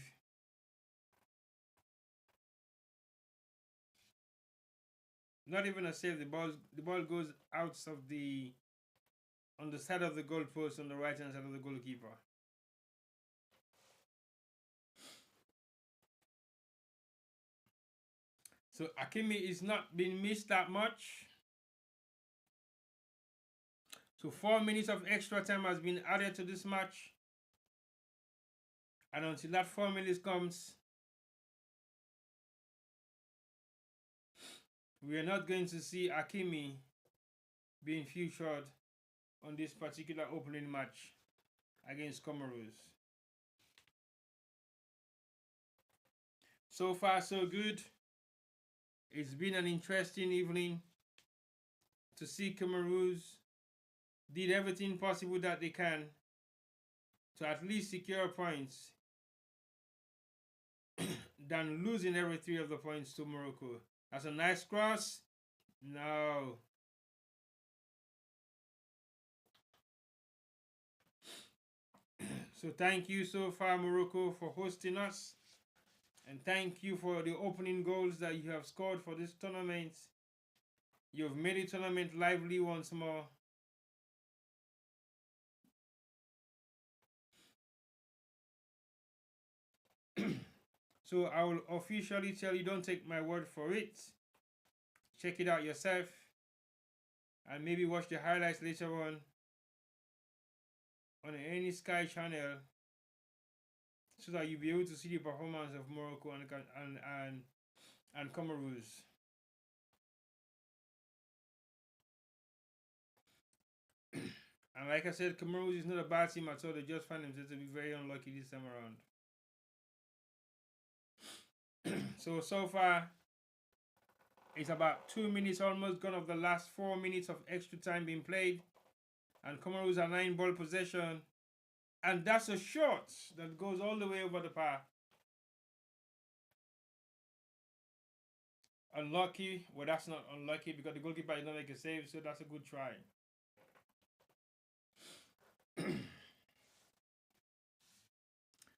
Not even a save. The ball goes out of on the side of the goalpost on the right hand side of the goalkeeper. So Hakimi is not being missed that much. So 4 minutes of extra time has been added to this match. And until that 4 minutes comes, we are not going to see Hakimi being featured on this particular opening match against Comoros. So far, so good. It's been an interesting evening to see Comoros did everything possible that they can to at least secure points than losing every 3 of the points to Morocco. That's a nice cross. No. So thank you so far, Morocco, for hosting us. And thank you for the opening goals that you have scored for this tournament. You've made the tournament lively once more. So I will officially tell you, don't take my word for it. Check it out yourself. And maybe watch the highlights later on any Sky channel, so that you'll be able to see the performance of Morocco and Comoros. And like I said, Comoros is not a bad team at all. They just find themselves to be very unlucky this time around. So far, it's about 2 minutes almost gone of the last 4 minutes of extra time being played. And Comoros are 9-ball possession. And that's a shot that goes all the way over the bar. Unlucky. Well, that's not unlucky because the goalkeeper did not make a save, so that's a good try.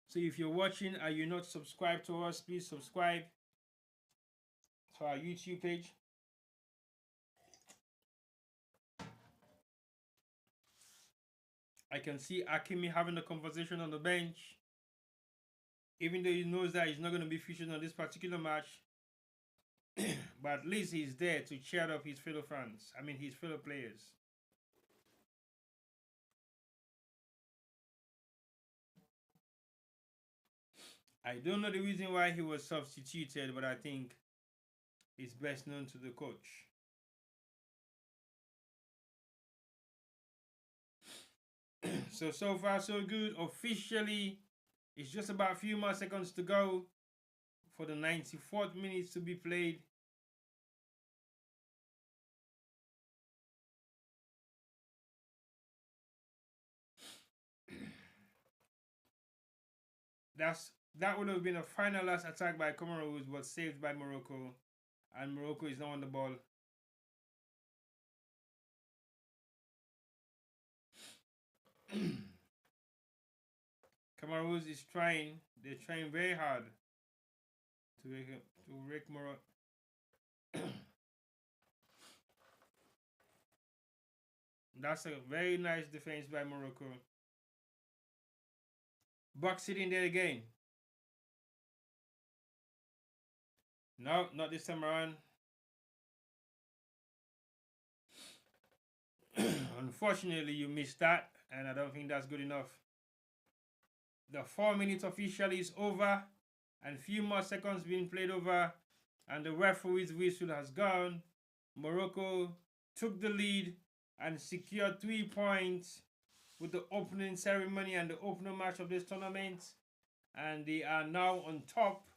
So if you're watching and you're not subscribed to us, please subscribe to our YouTube page. I can see Akimi having a conversation on the bench. Even though he knows that he's not going to be featured on this particular match. But at least he's there to cheer up his fellow fans. I mean, his fellow players. I don't know the reason why he was substituted, but I think it's best known to the coach. So far, so good. Officially, it's just about a few more seconds to go for the 94th minutes to be played. That would have been a final last attack by Comoros, but saved by Morocco, and Morocco is now on the ball. Comoros is trying; they're trying very hard to wreck Morocco. That's a very nice defense by Morocco. Box it in there again. No, not this time around. Unfortunately, you missed that, and I don't think that's good enough. The 4 minutes officially is over, and a few more seconds being played over, and the referee's whistle has gone. Morocco took the lead and secured 3 points with the opening ceremony and the opening match of this tournament, and they are now on top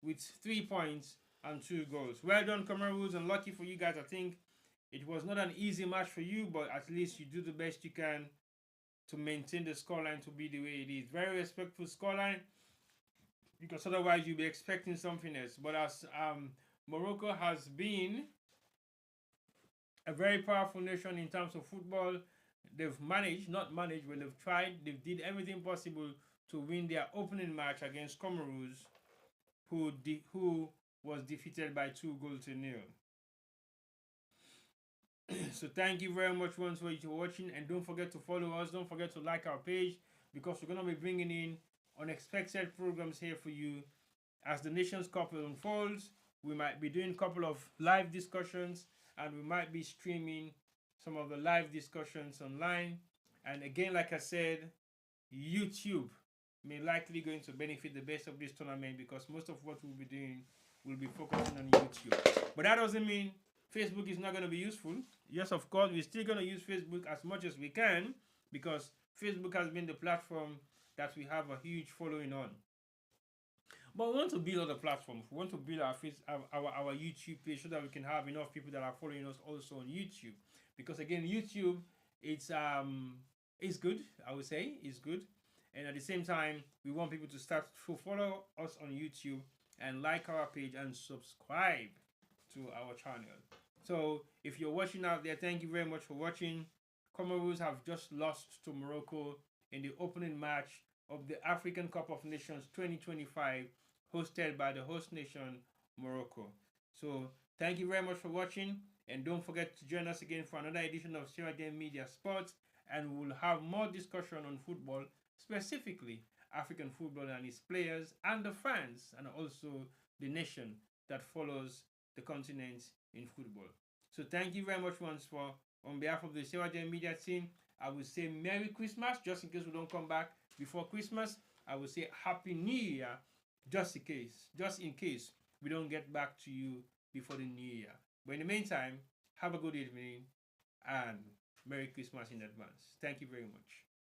with 3 points and 2 goals. Well done, Comoros, and lucky for you guys. I think it was not an easy match for you, but at least you do the best you can to maintain the scoreline to be the way it is. Very respectful scoreline, because otherwise you'll be expecting something else. But as Morocco has been a very powerful nation in terms of football, they've not managed, but they've tried. They did everything possible to win their opening match against Comoros, who was defeated by 2-0. So thank you very much once for watching, and don't forget to follow us. Don't forget to like our page, because we're going to be bringing in unexpected programs here for you as the Nations Cup unfolds. We might be doing a couple of live discussions, and we might be streaming some of the live discussions online. And again, like I said, YouTube may likely going to benefit the best of this tournament, because most of what we'll be doing will be focusing on YouTube. But that doesn't mean Facebook is not going to be useful. Yes, of course, we're still going to use Facebook as much as we can, because Facebook has been the platform that we have a huge following on. But we want to build other platforms. We want to build our our YouTube page so that we can have enough people that are following us also on YouTube. Because again, YouTube it's good. I would say it's good, and at the same time, we want people to start to follow us on YouTube and like our page and subscribe to our channel. So if you're watching out there, thank you very much for watching. Comoros have just lost to Morocco in the opening match of the African Cup of Nations 2025, hosted by the host nation, Morocco. So thank you very much for watching, and don't forget to join us again for another edition of Sarah Media Sports, and we'll have more discussion on football, specifically African football and its players and the fans, and also the nation that follows the continent in football. So thank you very much once more. On behalf of the Sarah Media team, I will say Merry Christmas, just in case we don't come back before Christmas. I will say Happy New Year, just in case we don't get back to you before the New Year. But in the meantime, have a good evening and Merry Christmas in advance. Thank you very much.